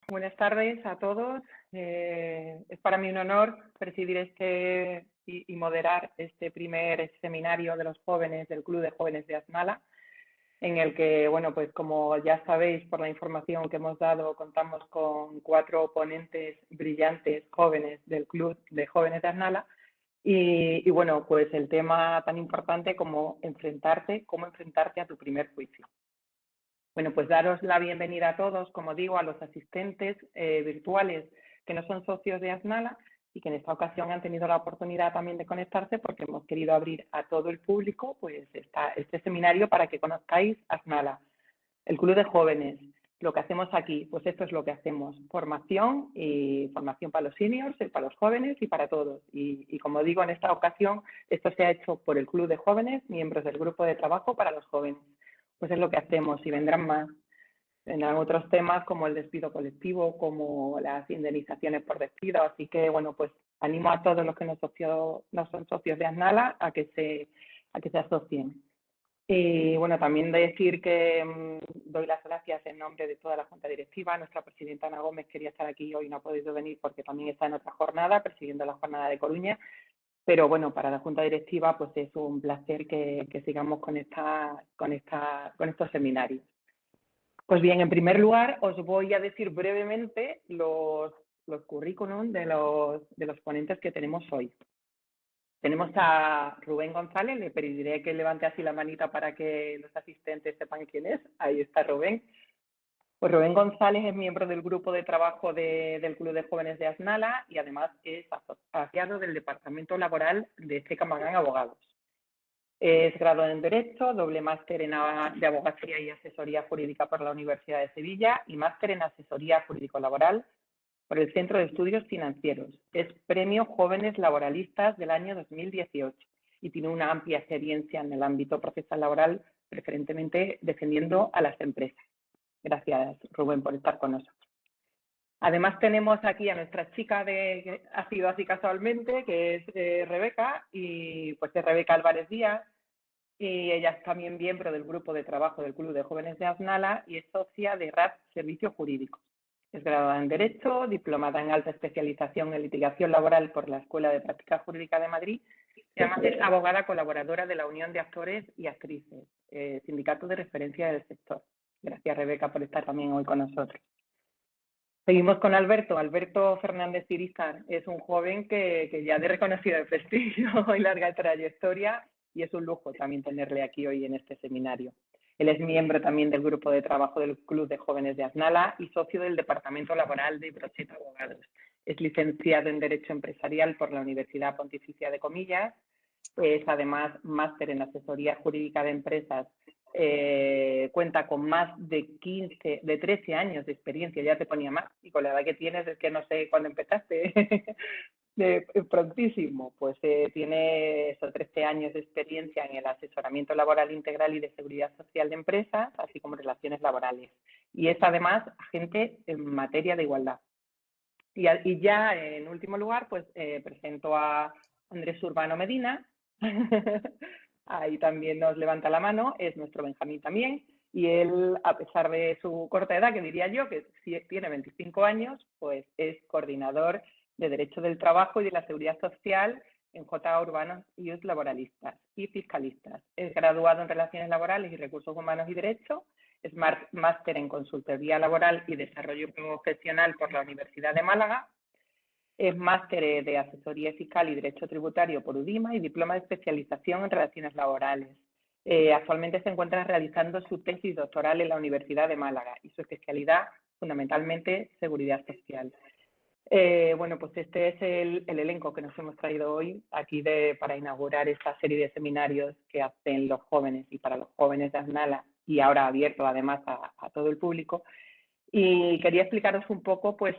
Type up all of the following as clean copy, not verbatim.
Buenas tardes a todos. Es para mí un honor presidir y moderar este primer seminario de los jóvenes del Club de Jóvenes de Asnala, en el que, bueno, pues como ya sabéis por la información que hemos dado, contamos con 4 ponentes brillantes jóvenes del Club de Jóvenes de Asnala. Y bueno, pues el tema tan importante como cómo enfrentarte a tu primer juicio. Bueno, pues daros la bienvenida a todos, como digo, a los asistentes virtuales que no son socios de Asnala y que en esta ocasión han tenido la oportunidad también de conectarse porque hemos querido abrir a todo el público pues este seminario para que conozcáis Asnala, el Club de Jóvenes. Lo que hacemos aquí, pues esto es lo que hacemos, formación para los seniors, para los jóvenes y para todos. Y como digo, en esta ocasión esto se ha hecho por el Club de Jóvenes, miembros del grupo de trabajo para los jóvenes. Pues es lo que hacemos y vendrán más. Vendrán otros temas como el despido colectivo, como las indemnizaciones por despido. Así que, bueno, pues animo a todos los que no son socios de Asnala a que se asocien. Y bueno, también decir que doy las gracias en nombre de toda la Junta Directiva. Nuestra presidenta Ana Gómez quería estar aquí hoy, no ha podido venir porque también está en otra jornada, presidiendo la jornada de Coruña. Pero bueno, para la Junta Directiva pues es un placer que sigamos con estos seminarios. Pues bien, en primer lugar os voy a decir brevemente los currículum de los ponentes que tenemos hoy. Tenemos a Rubén González, le pediré que levante así la manita para que los asistentes sepan quién es. Ahí está Rubén. Pues Rubén González es miembro del grupo de trabajo del Club de Jóvenes de Asnala y además es asociado del Departamento Laboral de CECA Magán Abogados. Es graduado en Derecho, doble máster de Abogacía y Asesoría Jurídica por la Universidad de Sevilla y máster en Asesoría Jurídico-Laboral por el Centro de Estudios Financieros. Es Premio Jóvenes Laboralistas del año 2018 y tiene una amplia experiencia en el ámbito procesal laboral, preferentemente defendiendo a las empresas. Gracias, Rubén, por estar con nosotros. Además tenemos aquí a nuestra chica que ha sido así casualmente, que es Rebeca, y pues es Rebeca Álvarez Díaz, y ella es también miembro del grupo de trabajo del Club de Jóvenes de Asnala y es socia de RAP Servicios Jurídicos. Es graduada en Derecho, diplomada en alta especialización en litigación laboral por la Escuela de Práctica Jurídica de Madrid y además es abogada colaboradora de la Unión de Actores y Actrices, sindicato de referencia del sector. Gracias, Rebeca, por estar también hoy con nosotros. Seguimos con Alberto. Alberto Fernández Irizar es un joven que ya de reconocido prestigio y larga trayectoria y es un lujo también tenerle aquí hoy en este seminario. Él es miembro también del grupo de trabajo del Club de Jóvenes de Asnala y socio del Departamento Laboral de Brocheta Abogados. Es licenciado en Derecho Empresarial por la Universidad Pontificia de Comillas. Es además máster en Asesoría Jurídica de Empresas. Cuenta con más de 13 años de experiencia, ya te ponía más, y con la edad que tienes es que no sé cuándo empezaste, prontísimo, pues tiene esos 13 años de experiencia en el asesoramiento laboral integral y de seguridad social de empresas, así como relaciones laborales, y es además agente en materia de igualdad. Y ya en último lugar, pues presento a Andrés Urbano Medina. Ahí también nos levanta la mano, es nuestro Benjamín también, y él, a pesar de su corta edad, que diría yo, que tiene 25 años, pues es coordinador de Derecho del Trabajo y de la Seguridad Social en JA Urbanos Youth Laboralistas y Fiscalistas. Es graduado en Relaciones Laborales y Recursos Humanos y Derecho, es máster en Consultoría Laboral y Desarrollo Profesional por la Universidad de Málaga, es máster de Asesoría Fiscal y Derecho Tributario por UDIMA y diploma de especialización en Relaciones Laborales. Actualmente se encuentra realizando su tesis doctoral en la Universidad de Málaga y su especialidad fundamentalmente Seguridad Social. Bueno, pues este es el elenco que nos hemos traído hoy aquí para inaugurar esta serie de seminarios que hacen los jóvenes y para los jóvenes de Asnala y ahora abierto además a todo el público. Y quería explicaros un poco pues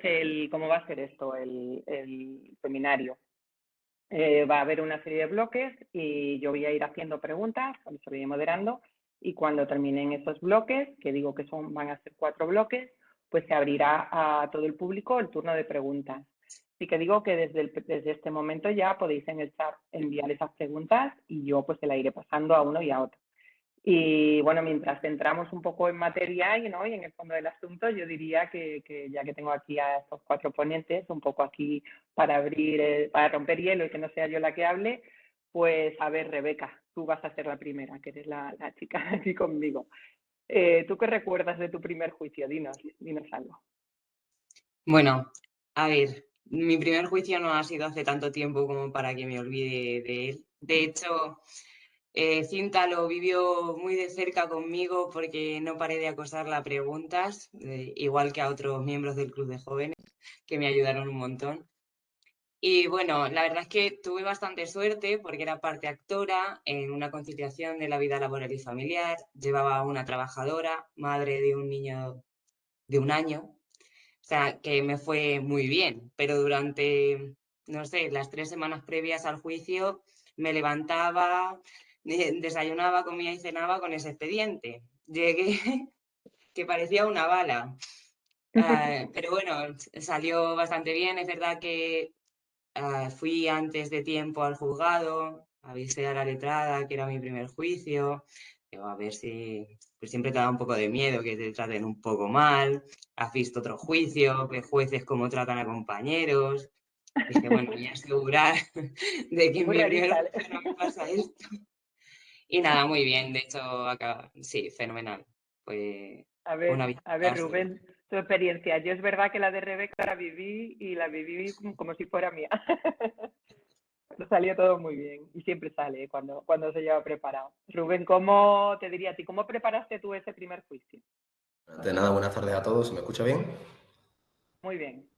cómo va a ser esto, el seminario. Va a haber una serie de bloques y yo voy a ir haciendo preguntas, por eso voy moderando, y cuando terminen esos bloques, que digo que van a ser 4 bloques, pues se abrirá a todo el público el turno de preguntas. Así que digo que desde este momento ya podéis en el chat enviar esas preguntas y yo pues se las iré pasando a uno y a otro. Y bueno, mientras entramos un poco en materia y, ¿no? y en el fondo del asunto, yo diría que ya que tengo aquí a estos 4 ponentes, un poco aquí para abrir, para romper hielo y que no sea yo la que hable, pues a ver, Rebeca, tú vas a ser la primera, que eres la chica aquí conmigo. ¿Tú qué recuerdas de tu primer juicio? Dinos algo. Bueno, a ver, mi primer juicio no ha sido hace tanto tiempo como para que me olvide de él. De hecho, Cinta lo vivió muy de cerca conmigo porque no paré de acosarla a preguntas, igual que a otros miembros del club de jóvenes, que me ayudaron un montón. Y bueno, la verdad es que tuve bastante suerte porque era parte actora en una conciliación de la vida laboral y familiar, llevaba a una trabajadora, madre de un niño de 1 año, o sea, que me fue muy bien, pero durante, no sé, las 3 semanas previas al juicio me levantaba, desayunaba, comía y cenaba con ese expediente. Llegué que parecía una bala. Pero bueno, salió bastante bien. Es verdad que fui antes de tiempo al juzgado, avisé a la letrada que era mi primer juicio. Digo, a ver si, pues siempre te da un poco de miedo que te traten un poco mal. Has visto otro juicio, ves jueces cómo tratan a compañeros. Dije, bueno, voy a asegurar de que en Muy mi primer realista. juicio no me pasa esto. Y nada, muy bien. De hecho, acá, sí, fenomenal. Fue una A victoria ver, absoluta. Rubén, tu experiencia. Yo es verdad que la de Rebeca la viví y la viví como si fuera mía. Salió todo muy bien y siempre sale cuando se lleva preparado. Rubén, ¿cómo te diría a ti? ¿Cómo preparaste tú ese primer juicio? Antes de nada, buenas tardes a todos. ¿Se me escucha bien? Muy bien.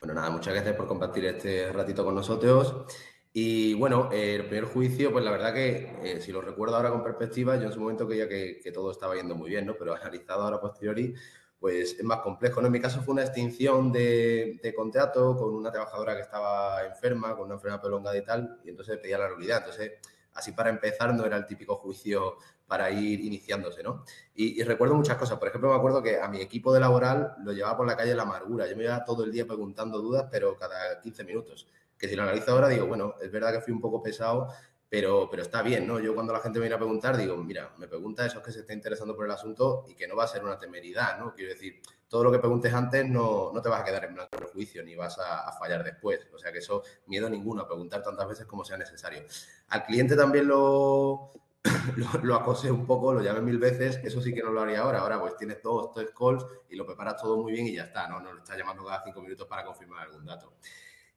Bueno, nada, muchas gracias por compartir este ratito con nosotros. Y bueno, el primer juicio, pues la verdad que si lo recuerdo ahora con perspectiva, yo en su momento creía que todo estaba yendo muy bien, ¿no? Pero analizado ahora a posteriori, pues es más complejo, ¿no? En mi caso fue una extinción de contrato con una trabajadora que estaba enferma, con una enfermedad prolongada y tal, y entonces pedía la nulidad. Entonces, así para empezar, no era el típico juicio para ir iniciándose, ¿no? Y recuerdo muchas cosas. Por ejemplo, me acuerdo que a mi equipo de laboral lo llevaba por la calle la amargura. Yo me iba todo el día preguntando dudas, pero cada 15 minutos. Que si lo analizo ahora, digo, bueno, es verdad que fui un poco pesado, pero está bien, ¿no? Yo cuando la gente me viene a preguntar, digo, mira, me pregunta eso que se está interesando por el asunto y que no va a ser una temeridad, ¿no? Quiero decir, todo lo que preguntes antes no te vas a quedar en blanco de juicio ni vas a fallar después. O sea que eso, miedo ninguno a preguntar tantas veces como sea necesario. Al cliente también lo acosé un poco, lo llamé 1000 veces, eso sí que no lo haría ahora. Ahora pues tienes 2, 3 calls y lo preparas todo muy bien y ya está, no lo estás llamando cada 5 minutos para confirmar algún dato.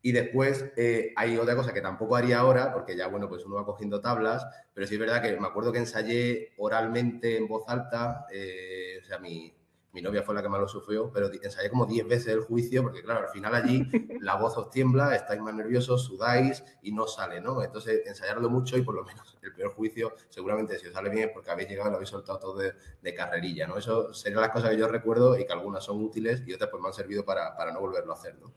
Y después hay otra cosa que tampoco haría ahora, porque ya, bueno, pues uno va cogiendo tablas, pero sí es verdad que me acuerdo que ensayé oralmente en voz alta, o sea, mi novia fue la que más lo sufrió, pero ensayé como 10 veces el juicio, porque claro, al final allí la voz os tiembla, estáis más nerviosos, sudáis y no sale, ¿no? Entonces, ensayarlo mucho y por lo menos el peor juicio, seguramente si os sale bien es porque habéis llegado y lo habéis soltado todo de carrerilla, ¿no? Eso serían las cosas que yo recuerdo y que algunas son útiles y otras pues me han servido para no volverlo a hacer, ¿no?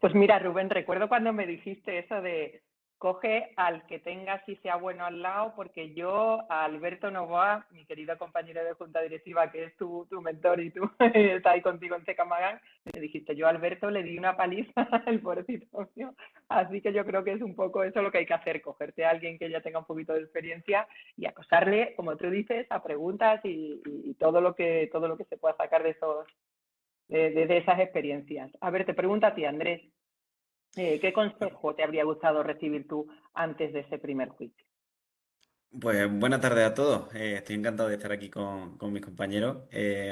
Pues mira, Rubén, recuerdo cuando me dijiste eso de coge al que tengas y sea bueno al lado, porque yo a Alberto Novoa, mi querido compañero de junta directiva, que es tu mentor y tú está ahí contigo en Tecamagán, me dijiste, yo a Alberto le di una paliza, el pobrecito mío. Así que yo creo que es un poco eso lo que hay que hacer, cogerte a alguien que ya tenga un poquito de experiencia y acosarle, como tú dices, a preguntas y todo lo que se pueda sacar de esos de esas experiencias. A ver, te pregunto a ti, Andrés, ¿qué consejo te habría gustado recibir tú antes de ese primer juicio? Pues buenas tardes a todos. Estoy encantado de estar aquí con mis compañeros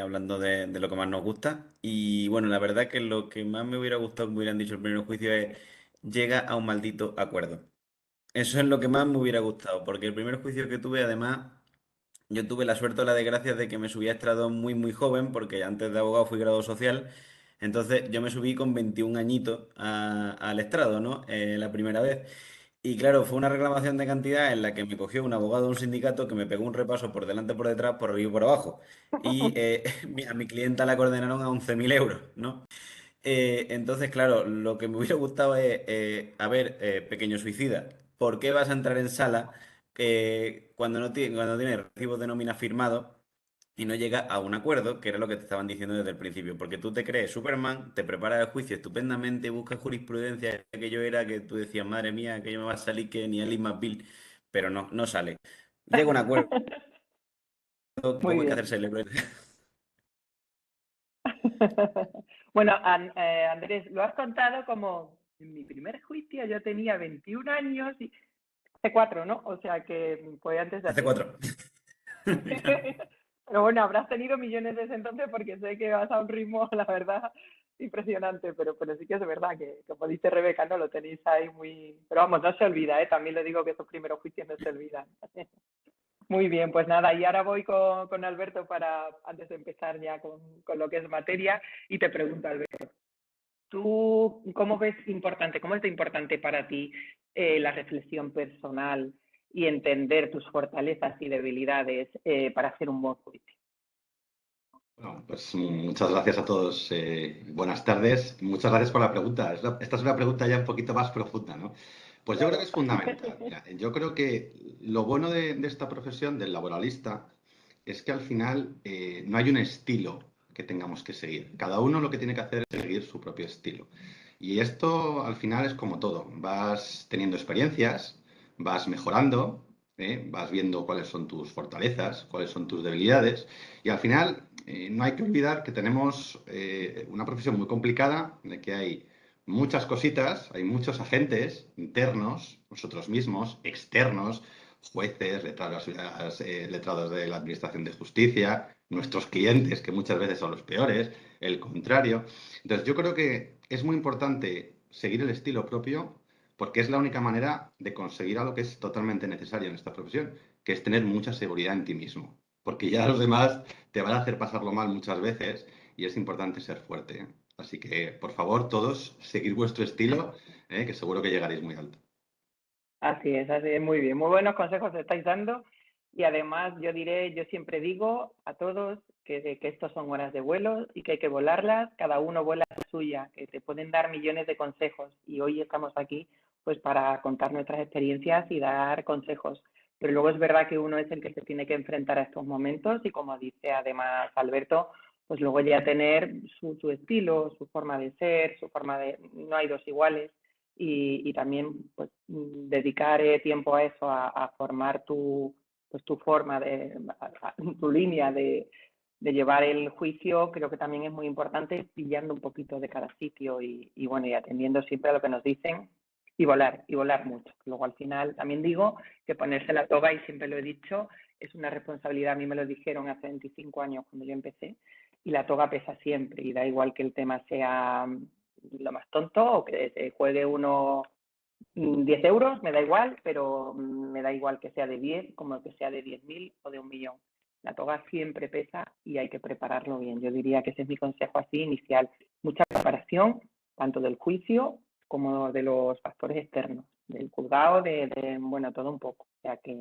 hablando de lo que más nos gusta. Y bueno, la verdad que lo que más me hubiera gustado que me hubieran dicho el primer juicio es llega a un maldito acuerdo. Eso es lo que más me hubiera gustado, porque el primer juicio que tuve, además, yo tuve la suerte o la desgracia de que me subí a estrado muy, muy joven, porque antes de abogado fui grado social. Entonces yo me subí con 21 añitos al estrado, ¿no? La primera vez. Y claro, fue una reclamación de cantidad en la que me cogió un abogado de un sindicato que me pegó un repaso por delante, por detrás, por arriba y por abajo. Y a mi clienta la condenaron a 11.000 euros, ¿no? Entonces, claro, lo que me hubiera gustado es, a ver, pequeño suicida, ¿por qué vas a entrar en sala cuando tienes recibos de nómina firmados y no llega a un acuerdo, que era lo que te estaban diciendo desde el principio? Porque tú te crees Superman, te preparas el juicio estupendamente, buscas jurisprudencia, que yo era que tú decías, madre mía, que yo me va a salir que ni Alice McBeal, pero no, no sale. llega a un acuerdo, Muy luego hay que bien. hacerse el héroe. Bueno, Andrés, lo has contado como en mi primer juicio yo tenía 21 años y hace 4, ¿no? O sea que fue antes de Hace hacer. 4. Pero bueno, habrás tenido millones desde entonces porque sé que vas a un ritmo, la verdad, impresionante, pero sí que es verdad que, como dice Rebeca, no lo tenéis ahí muy... Pero vamos, no se olvida, ¿eh? También le digo que esos primeros juicios no se olvidan. Muy bien, pues nada, y ahora voy con Alberto para, antes de empezar ya con lo que es materia, y te pregunto, Alberto, ¿tú cómo ves importante, cómo es de importante para ti la reflexión personal y entender tus fortalezas y debilidades para hacer un buen juicio? Bueno, pues muchas gracias a todos. Buenas tardes. Muchas gracias por la pregunta. Esta es una pregunta ya un poquito más profunda, ¿no? Pues yo creo Claro. que es fundamental. Mira, yo creo que lo bueno de esta profesión, del laboralista, es que al final no hay un estilo que tengamos que seguir. Cada uno lo que tiene que hacer es seguir su propio estilo. Y esto al final es como todo. Vas teniendo experiencias, vas mejorando, vas viendo cuáles son tus fortalezas, cuáles son tus debilidades. Y al final no hay que olvidar que tenemos una profesión muy complicada, de que hay muchas cositas, hay muchos agentes internos, nosotros mismos, externos, jueces, letrados de la Administración de Justicia, nuestros clientes, que muchas veces son los peores, el contrario. Entonces, yo creo que es muy importante seguir el estilo propio porque es la única manera de conseguir algo que es totalmente necesario en esta profesión, que es tener mucha seguridad en ti mismo. Porque ya los demás te van a hacer pasarlo mal muchas veces y es importante ser fuerte, ¿eh? Así que, por favor, todos, seguid vuestro estilo, que seguro que llegaréis muy alto. Así es, muy bien. Muy buenos consejos estáis dando y además yo siempre digo a todos que estos son horas de vuelo y que hay que volarlas, cada uno vuela la suya, que te pueden dar millones de consejos y hoy estamos aquí pues para contar nuestras experiencias y dar consejos. Pero luego es verdad que uno es el que se tiene que enfrentar a estos momentos y como dice además Alberto, pues luego ya tener su estilo, su forma de ser, su forma de... No hay dos iguales y también pues dedicar tiempo a eso, a formar pues, tu forma, tu línea de llevar el juicio, creo que también es muy importante pillando un poquito de cada sitio y bueno, y atendiendo siempre a lo que nos dicen y volar mucho. Luego al final también digo que ponerse la toga, y siempre lo he dicho, es una responsabilidad. A mí me lo dijeron hace 25 años cuando yo empecé y la toga pesa siempre y da igual que el tema sea lo más tonto o que se juegue uno 10 euros, me da igual, pero me da igual que sea de 10 como que sea de 10.000 o de 1.000.000. La toga siempre pesa y hay que prepararlo bien. Yo diría que ese es mi consejo así inicial. Mucha preparación, tanto del juicio como de los factores externos, del juzgado, bueno, todo un poco. O sea que,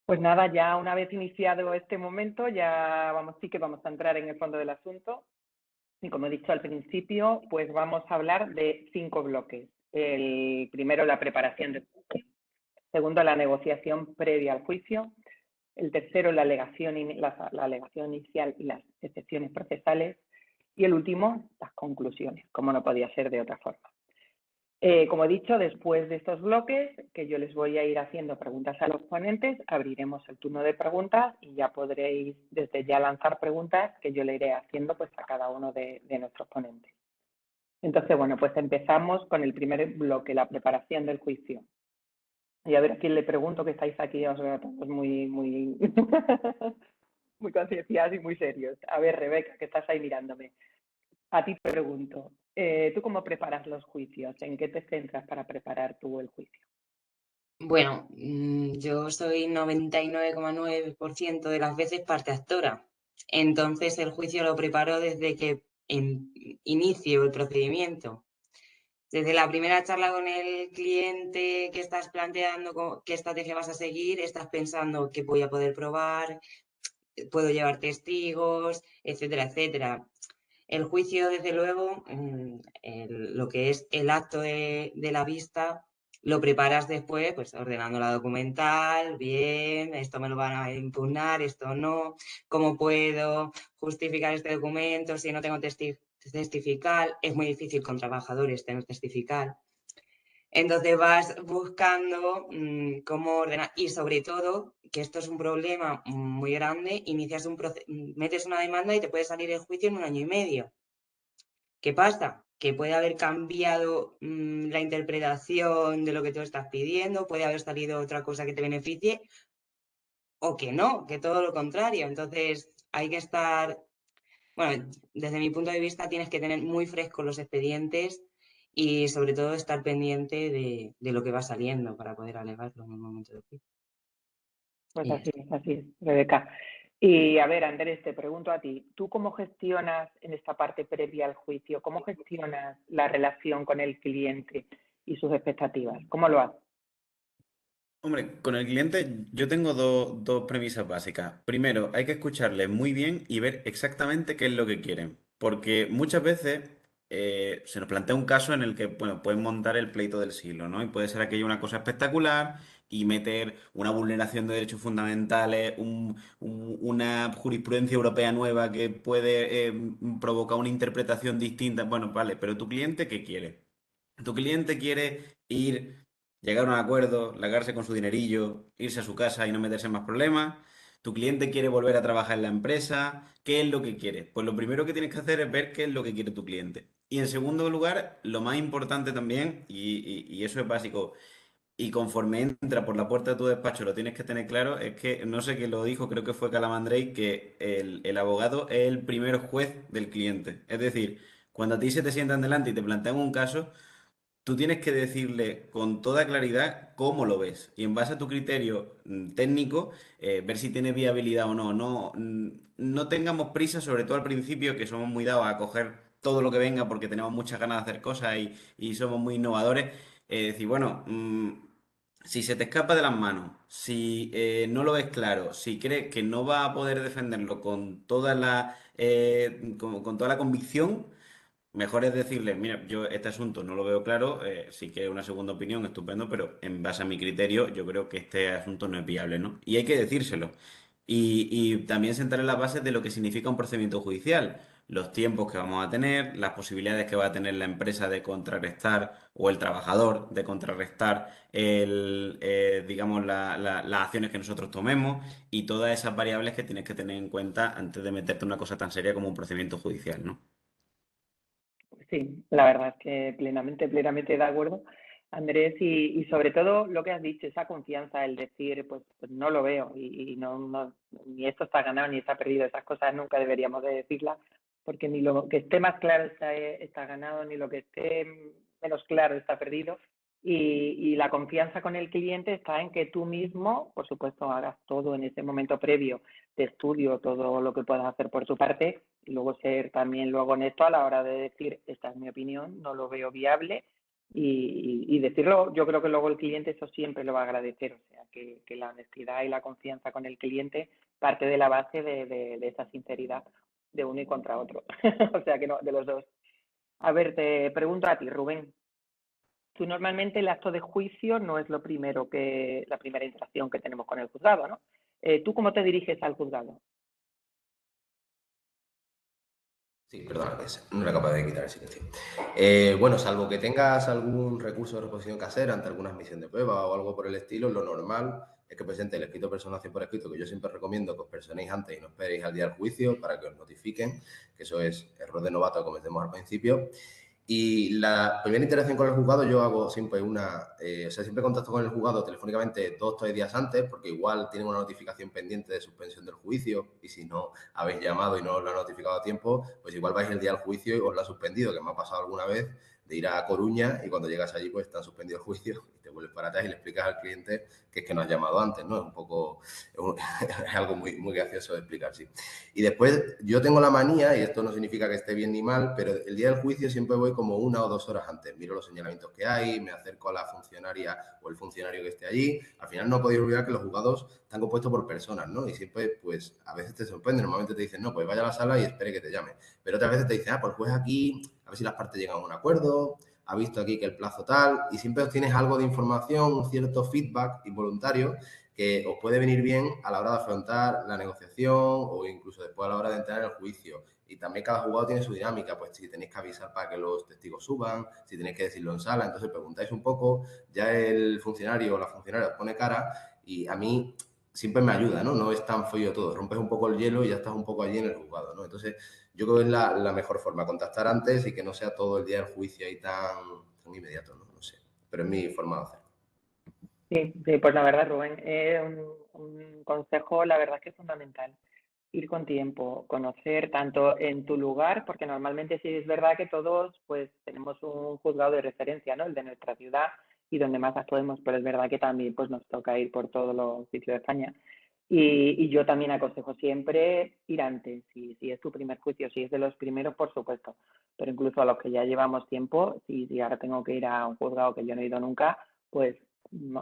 pues nada, ya una vez iniciado este momento, ya sí que vamos a entrar en el fondo del asunto. Y como he dicho al principio, pues vamos a hablar de 5 bloques. El primero, la preparación del juicio. Segundo, la negociación previa al juicio. El tercero, la alegación inicial y las excepciones procesales. Y el último, las conclusiones, como no podía ser de otra forma. Como he dicho, después de estos bloques, que yo les voy a ir haciendo preguntas a los ponentes, abriremos el turno de preguntas y ya podréis desde ya lanzar preguntas que yo le iré haciendo pues a cada uno de nuestros ponentes. Entonces, bueno, pues empezamos con el primer bloque, la preparación del juicio. Y a ver a quién le pregunto, que estáis aquí, os veo todos muy, muy, muy concienciados y muy serios. A ver, Rebeca, que estás ahí mirándome. A ti te pregunto, ¿tú cómo preparas los juicios? ¿En qué te centras para preparar tú el juicio? Bueno, yo soy 99,9% de las veces parte actora. Entonces el juicio lo preparo desde que inicio el procedimiento. Desde la primera charla con el cliente que estás planteando qué estrategia vas a seguir, estás pensando qué voy a poder probar, puedo llevar testigos, etcétera, etcétera. El juicio, desde luego, lo que es el acto de la vista, lo preparas después, pues ordenando la documental, bien, esto me lo van a impugnar, esto no, cómo puedo justificar este documento si no tengo testifical, es muy difícil con trabajadores tener testifical. Entonces vas buscando cómo ordenar y sobre todo, que esto es un problema muy grande, metes una demanda y te puede salir el juicio en 1 año y medio. ¿Qué pasa? Que puede haber cambiado la interpretación de lo que tú estás pidiendo, puede haber salido otra cosa que te beneficie o que no, que todo lo contrario. Entonces hay que estar, bueno, desde mi punto de vista tienes que tener muy frescos los expedientes y sobre todo estar pendiente de lo que va saliendo para poder alegarlo en el momento del juicio. Pues Y ya está. así es, Rebeca. Y a ver, Andrés, te pregunto a ti, ¿tú cómo gestionas en esta parte previa al juicio, cómo gestionas la relación con el cliente y sus expectativas? ¿Cómo lo haces? Hombre, con el cliente yo tengo dos premisas básicas. Primero, hay que escucharle muy bien y ver exactamente qué es lo que quieren. Porque muchas veces se nos plantea un caso en el que, bueno, pueden montar el pleito del siglo, ¿no? Y puede ser aquello una cosa espectacular y meter una vulneración de derechos fundamentales, una jurisprudencia europea nueva que puede provocar una interpretación distinta. Bueno, vale, pero ¿tu cliente qué quiere? Tu cliente quiere llegar a un acuerdo, largarse con su dinerillo, irse a su casa y no meterse en más problemas. Tu cliente quiere volver a trabajar en la empresa. ¿Qué es lo que quiere? Pues lo primero que tienes que hacer es ver qué es lo que quiere tu cliente. Y en segundo lugar, lo más importante también, y eso es básico, y conforme entra por la puerta de tu despacho lo tienes que tener claro, es que no sé quién lo dijo, creo que fue Calamandrei, que el abogado es el primer juez del cliente. Es decir, cuando a ti se te sientan delante y te plantean un caso, tú tienes que decirle con toda claridad cómo lo ves y en base a tu criterio técnico, ver si tiene viabilidad o no. No tengamos prisa, sobre todo al principio, que somos muy dados a coger todo lo que venga porque tenemos muchas ganas de hacer cosas y somos muy innovadores. Decir, bueno, si se te escapa de las manos, si no lo ves claro, si crees que no va a poder defenderlo con toda la convicción. Mejor es decirle, mira, yo este asunto no lo veo claro, si quieres una segunda opinión, estupendo, pero en base a mi criterio, yo creo que este asunto no es viable, ¿no? Y hay que decírselo. Y también sentar en las bases de lo que significa un procedimiento judicial, los tiempos que vamos a tener, las posibilidades que va a tener la empresa de contrarrestar o el trabajador de contrarrestar digamos, las acciones que nosotros tomemos y todas esas variables que tienes que tener en cuenta antes de meterte en una cosa tan seria como un procedimiento judicial, ¿no? Sí, la verdad es que plenamente de acuerdo, Andrés, y sobre todo lo que has dicho, esa confianza, el decir, pues no lo veo y ni esto está ganado ni está perdido, esas cosas nunca deberíamos de decirlas, porque ni lo que esté más claro está ganado, ni lo que esté menos claro está perdido. Y la confianza con el cliente está en que tú mismo, por supuesto, hagas todo en ese momento previo de estudio, todo lo que puedas hacer por tu parte, y luego ser también luego honesto a la hora de decir, esta es mi opinión, no lo veo viable, y decirlo, yo creo que luego el cliente eso siempre lo va a agradecer, o sea, que la honestidad y la confianza con el cliente parte de la base de esa sinceridad de uno y contra otro, o sea, que no, de los dos. A ver, te pregunto a ti, Rubén. Tú normalmente el acto de juicio no es lo primero la primera interacción que tenemos con el juzgado, ¿no? ¿Tú cómo te diriges al juzgado? Sí, perdona, que no era capaz de quitar el silencio. Bueno, salvo que tengas algún recurso de reposición que hacer ante alguna admisión de prueba o algo por el estilo, lo normal es que presente el escrito de personación por escrito, que yo siempre recomiendo que os personéis antes y no esperéis al día del juicio para que os notifiquen, que eso es error de novato que cometemos al principio. Y la primera interacción con el juzgado yo hago siempre siempre contacto con el juzgado telefónicamente 2 o 3 días antes, porque igual tienen una notificación pendiente de suspensión del juicio y si no habéis llamado y no os lo han notificado a tiempo, pues igual vais el día del juicio y os lo ha suspendido, que me ha pasado alguna vez de ir a Coruña y cuando llegas allí pues está suspendido el juicio y te vuelves para atrás y le explicas al cliente que es que no has llamado antes, ¿no? Es un poco, es algo muy, muy gracioso de explicar, sí. Y después yo tengo la manía, y esto no significa que esté bien ni mal, pero el día del juicio siempre voy como 1 o 2 horas antes. Miro los señalamientos que hay, me acerco a la funcionaria o el funcionario que esté allí. Al final no podéis olvidar que los juzgados están compuestos por personas, ¿no? Y siempre, pues, a veces te sorprende. Normalmente te dicen, no, pues vaya a la sala y espere que te llame. Pero otras veces te dicen, pues el juez aquí, a ver si las partes llegan a un acuerdo, ha visto aquí que el plazo tal, y siempre obtienes algo de información, un cierto feedback involuntario que os puede venir bien a la hora de afrontar la negociación o incluso después a la hora de entrar en el juicio. Y también cada juzgado tiene su dinámica, pues si tenéis que avisar para que los testigos suban, si tenéis que decirlo en sala, entonces preguntáis un poco, ya el funcionario o la funcionaria os pone cara y a mí siempre me ayuda, ¿no? No es tan feo todo, rompes un poco el hielo y ya estás un poco allí en el juzgado, ¿no? Entonces, yo creo que es la mejor forma, contactar antes y que no sea todo el día el juicio ahí tan inmediato, ¿no? No sé, pero es mi forma de hacerlo. Sí, pues la verdad, Rubén, un consejo, la verdad que es fundamental. Ir con tiempo, conocer tanto en tu lugar, porque normalmente sí es verdad que todos pues tenemos un juzgado de referencia, ¿no? El de nuestra ciudad y donde más las podemos, pero es verdad que también pues nos toca ir por todos los sitios de España. Y yo también aconsejo siempre ir antes, si es tu primer juicio, si es de los primeros, por supuesto, pero incluso a los que ya llevamos tiempo, si ahora tengo que ir a un juzgado que yo no he ido nunca, pues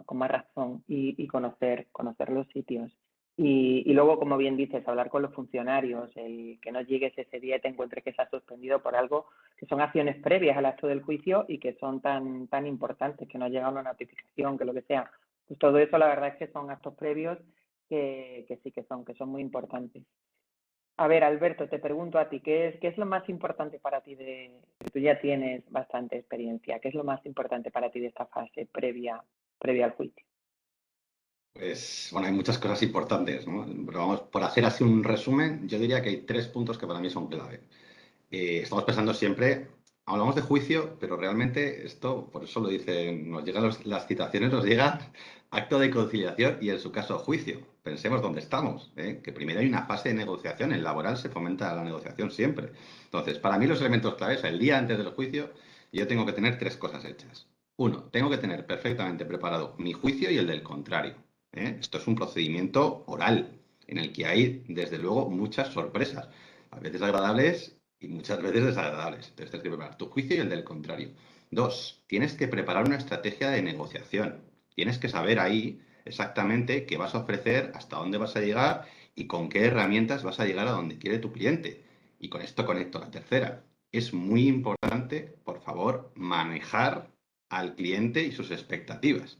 con más razón y conocer los sitios. Y luego, como bien dices, hablar con los funcionarios, el que no llegues ese día y te encuentres que se ha suspendido por algo que son acciones previas al acto del juicio y que son tan importantes, que no ha llegado una notificación, que lo que sea. Pues todo eso la verdad es que son actos previos que sí que son muy importantes. A ver, Alberto, te pregunto a ti, ¿qué es lo más importante para ti tú ya tienes bastante experiencia, ¿qué es lo más importante para ti de esta fase previa al juicio? Pues bueno, hay muchas cosas importantes, ¿no? Pero vamos, por hacer así un resumen, yo diría que hay 3 puntos que para mí son clave. Estamos pensando siempre, hablamos de juicio, pero realmente esto, por eso lo dicen, nos llegan las citaciones, nos llega acto de conciliación y en su caso juicio. Pensemos dónde estamos, ¿eh? Que primero hay una fase de negociación, en laboral se fomenta la negociación siempre. Entonces, para mí los elementos claves, el día antes del juicio, yo tengo que tener 3 cosas hechas. Uno, tengo que tener perfectamente preparado mi juicio y el del contrario, ¿eh? Esto es un procedimiento oral en el que hay, desde luego, muchas sorpresas, a veces agradables y muchas veces desagradables. Entonces tienes que preparar tu juicio y el del contrario. Dos, tienes que preparar una estrategia de negociación. Tienes que saber ahí exactamente qué vas a ofrecer, hasta dónde vas a llegar y con qué herramientas vas a llegar a donde quiere tu cliente. Y con esto conecto a la tercera. Es muy importante, por favor, manejar al cliente y sus expectativas.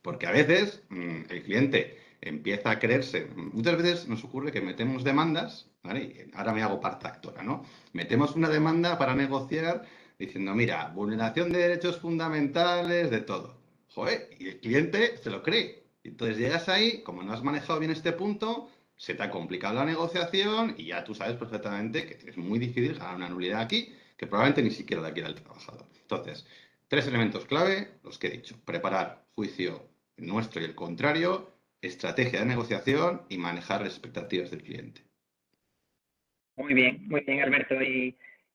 Porque a veces el cliente empieza a creerse. Muchas veces nos ocurre que metemos demandas, ¿vale? Y ahora me hago parte actora, ¿no? Metemos una demanda para negociar diciendo, mira, vulneración de derechos fundamentales, de todo. Joder, y el cliente se lo cree. Entonces llegas ahí, como no has manejado bien este punto, se te ha complicado la negociación y ya tú sabes perfectamente que es muy difícil ganar una nulidad aquí, que probablemente ni siquiera la quiera el trabajador. Entonces, 3 elementos clave, los que he dicho. Preparar juicio nuestro y el contrario, estrategia de negociación y manejar las expectativas del cliente. Muy bien, Alberto,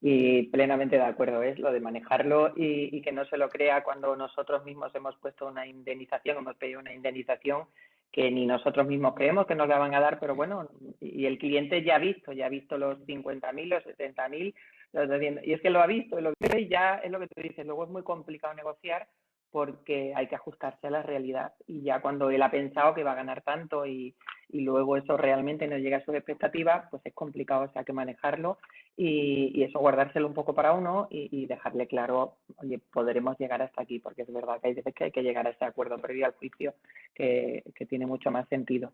y plenamente de acuerdo, es lo de manejarlo y que no se lo crea cuando nosotros mismos hemos puesto una indemnización, hemos pedido una indemnización que ni nosotros mismos creemos que nos la van a dar, pero bueno, y el cliente ya ha visto los 50.000, los 70.000, y es que lo ha visto, lo ve y ya es lo que tú dices, luego es muy complicado negociar porque hay que ajustarse a la realidad y ya cuando él ha pensado que va a ganar tanto y luego eso realmente no llega a sus expectativas, pues es complicado, o sea, que manejarlo y eso guardárselo un poco para uno y dejarle claro, oye, podremos llegar hasta aquí, porque es verdad que hay veces que hay que llegar a ese acuerdo previo al juicio que tiene mucho más sentido.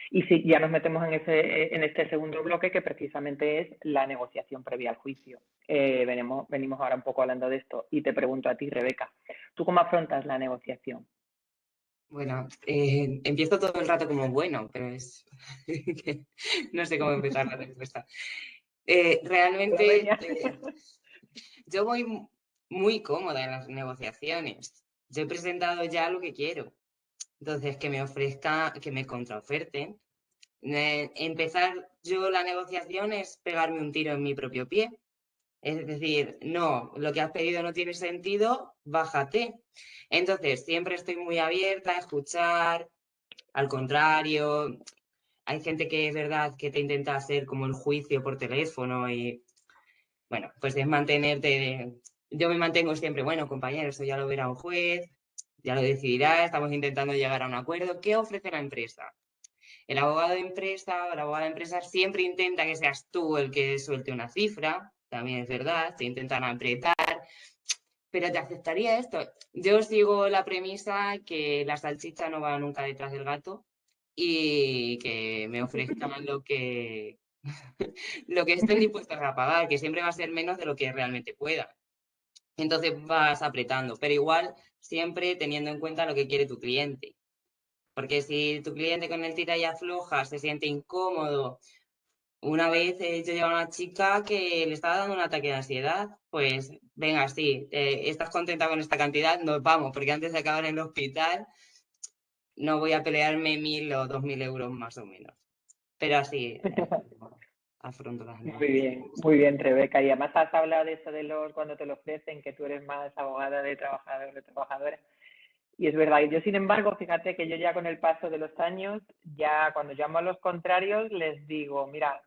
Y sí, ya nos metemos en este segundo bloque que precisamente es la negociación previa al juicio. Venimos ahora un poco hablando de esto y te pregunto a ti, Rebeca, ¿tú cómo afrontas la negociación? Bueno, empiezo todo el rato como bueno, pero es que no sé cómo empezar la respuesta. Realmente yo voy muy cómoda en las negociaciones. Yo he presentado ya lo que quiero. Entonces, que me ofrezca, que me contraoferten. Empezar yo la negociación es pegarme un tiro en mi propio pie. Es decir, no, lo que has pedido no tiene sentido, bájate. Entonces, siempre estoy muy abierta a escuchar, al contrario, hay gente que es verdad que te intenta hacer como el juicio por teléfono y, bueno, pues es mantenerte. Yo me mantengo siempre, bueno, compañero, eso ya lo verá un juez, ya lo decidirá, estamos intentando llegar a un acuerdo. ¿Qué ofrece la empresa? El abogado de empresa o la abogada de empresa siempre intenta que seas tú el que suelte una cifra, también es verdad, te intentan apretar, pero ¿te aceptaría esto? Yo sigo la premisa que la salchicha no va nunca detrás del gato y que me ofrezcan lo que estén dispuestos a pagar, que siempre va a ser menos de lo que realmente pueda. Entonces vas apretando, pero igual siempre teniendo en cuenta lo que quiere tu cliente. Porque si tu cliente con el tira y afloja se siente incómodo, una vez yo llevaba a una chica que le estaba dando un ataque de ansiedad, pues venga, sí, estás contenta con esta cantidad, nos vamos, porque antes de acabar en el hospital no voy a pelearme 1.000 o 2.000 euros más o menos. Pero así afronto las Muy bien, Rebeca. Y además has hablado de eso de los cuando te lo ofrecen, que tú eres más abogada de trabajador, de trabajadora. Y es verdad, y yo sin embargo, fíjate que yo ya con el paso de los años, ya cuando llamo a los contrarios les digo, mira,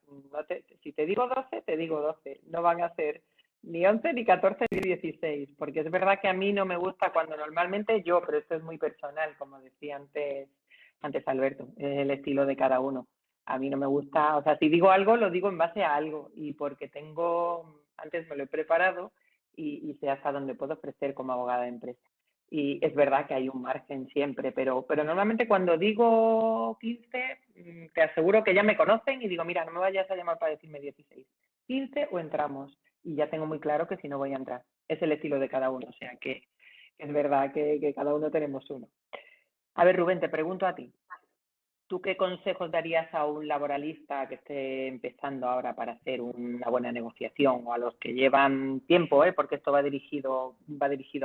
si te digo 12, te digo 12, no van a ser ni 11, ni 14, ni 16, porque es verdad que a mí no me gusta cuando normalmente yo, pero esto es muy personal, como decía antes Alberto, es el estilo de cada uno. A mí no me gusta, o sea, si digo algo, lo digo en base a algo y porque antes me lo he preparado y sé hasta dónde puedo ofrecer como abogada de empresa. Y es verdad que hay un margen siempre, pero normalmente cuando digo 15, te aseguro que ya me conocen y digo, mira, no me vayas a llamar para decirme 16, 15 o entramos. Y ya tengo muy claro que si no voy a entrar. Es el estilo de cada uno, o sea que es verdad que cada uno tenemos uno. A ver, Rubén, te pregunto a ti. ¿Tú qué consejos darías a un laboralista que esté empezando ahora para hacer una buena negociación o a los que llevan tiempo, porque esto va dirigido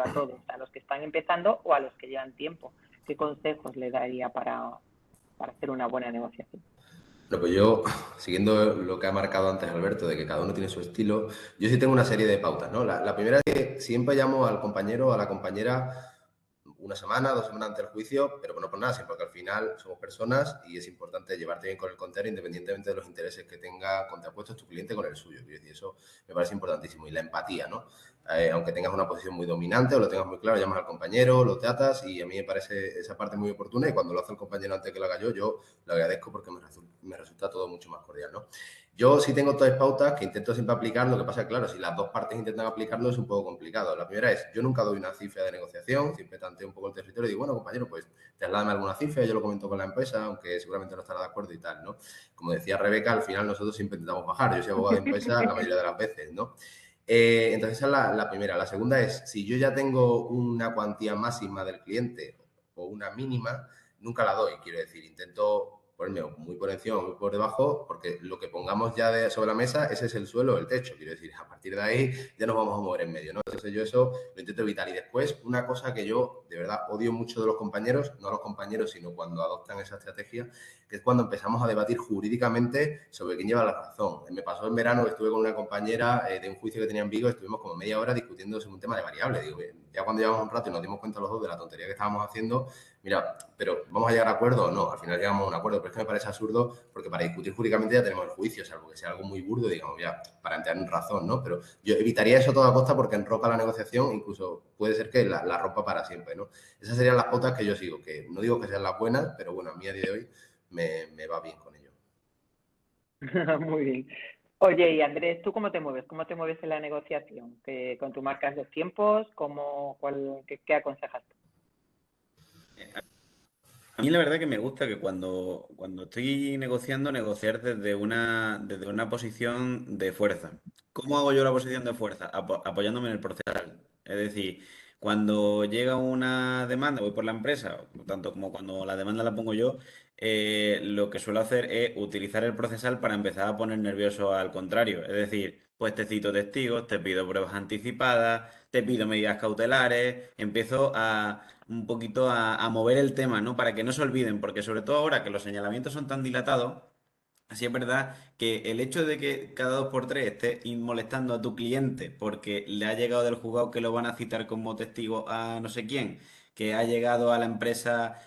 a todos, a los que están empezando o a los que llevan tiempo? ¿Qué consejos le daría para hacer una buena negociación? Bueno, pues yo, siguiendo lo que ha marcado antes Alberto, de que cada uno tiene su estilo, yo sí tengo una serie de pautas, ¿no? La primera es que siempre llamo al compañero o a la compañera una semana, 2 semanas antes del juicio, pero no por nada, sino porque al final somos personas y es importante llevarte bien con el contero independientemente de los intereses que tenga contrapuestos tu cliente con el suyo. Y eso me parece importantísimo. Y la empatía, ¿no? Aunque tengas una posición muy dominante o lo tengas muy claro, llamas al compañero, lo tratas y a mí me parece esa parte muy oportuna y cuando lo hace el compañero antes que lo haga yo lo agradezco porque me resulta todo mucho más cordial, ¿no? Yo sí tengo todas pautas que intento siempre aplicar, lo que pasa es claro, si las dos partes intentan aplicarlo es un poco complicado. La primera es, yo nunca doy una cifra de negociación, siempre tanteo un poco el territorio y digo, bueno, compañero, pues trasládame alguna cifra, yo lo comento con la empresa, aunque seguramente no estará de acuerdo y tal, ¿no? Como decía Rebeca, al final nosotros siempre intentamos bajar, yo soy abogado de empresa la mayoría de las veces, ¿no? Entonces esa es la primera. La segunda es, si yo ya tengo una cuantía máxima del cliente o una mínima, nunca la doy, quiero decir, intento ponerme muy por encima o muy por debajo, porque lo que pongamos ya sobre la mesa, ese es el suelo o el techo, quiero decir, a partir de ahí ya nos vamos a mover en medio, ¿no? Entonces yo eso lo intento evitar. Y después, una cosa que yo de verdad odio mucho de los compañeros, no a los compañeros, sino cuando adoptan esa estrategia, que es cuando empezamos a debatir jurídicamente sobre quién lleva la razón. Me pasó en verano que estuve con una compañera de un juicio que tenía en Vigo, estuvimos como media hora discutiendo sobre un tema de variables. Digo, ya cuando llevamos un rato y nos dimos cuenta los dos de la tontería que estábamos haciendo, mira, pero ¿vamos a llegar a acuerdo o no? Al final llegamos a un acuerdo, pero es que me parece absurdo porque para discutir jurídicamente ya tenemos el juicio, salvo que sea algo muy burdo, digamos, ya, para entrar en razón, ¿no? Pero yo evitaría eso a toda costa porque enroca la negociación, incluso puede ser que la rompa para siempre, ¿no? Esas serían las pautas que yo sigo, que no digo que sean las buenas, pero bueno, a mí a día de hoy me va bien con ello. Muy bien. Oye, y Andrés, ¿tú cómo te mueves? ¿Cómo te mueves en la negociación? ¿Con tu marcas de tiempos? ¿Qué aconsejas tú? A mí la verdad que me gusta que cuando estoy negociando, negociar desde una posición de fuerza. ¿Cómo hago yo la posición de fuerza? Apoyándome en el procesal. Es decir, cuando llega una demanda, voy por la empresa, tanto como cuando la demanda la pongo yo, lo que suelo hacer es utilizar el procesal para empezar a poner nervioso al contrario. Es decir, pues te cito testigos, te pido pruebas anticipadas, te pido medidas cautelares, empiezo un poquito a mover el tema, ¿no? Para que no se olviden, porque sobre todo ahora que los señalamientos son tan dilatados, así es verdad que el hecho de que cada 2 por 3 estés molestando a tu cliente porque le ha llegado del juzgado que lo van a citar como testigo a no sé quién, que ha llegado a la empresa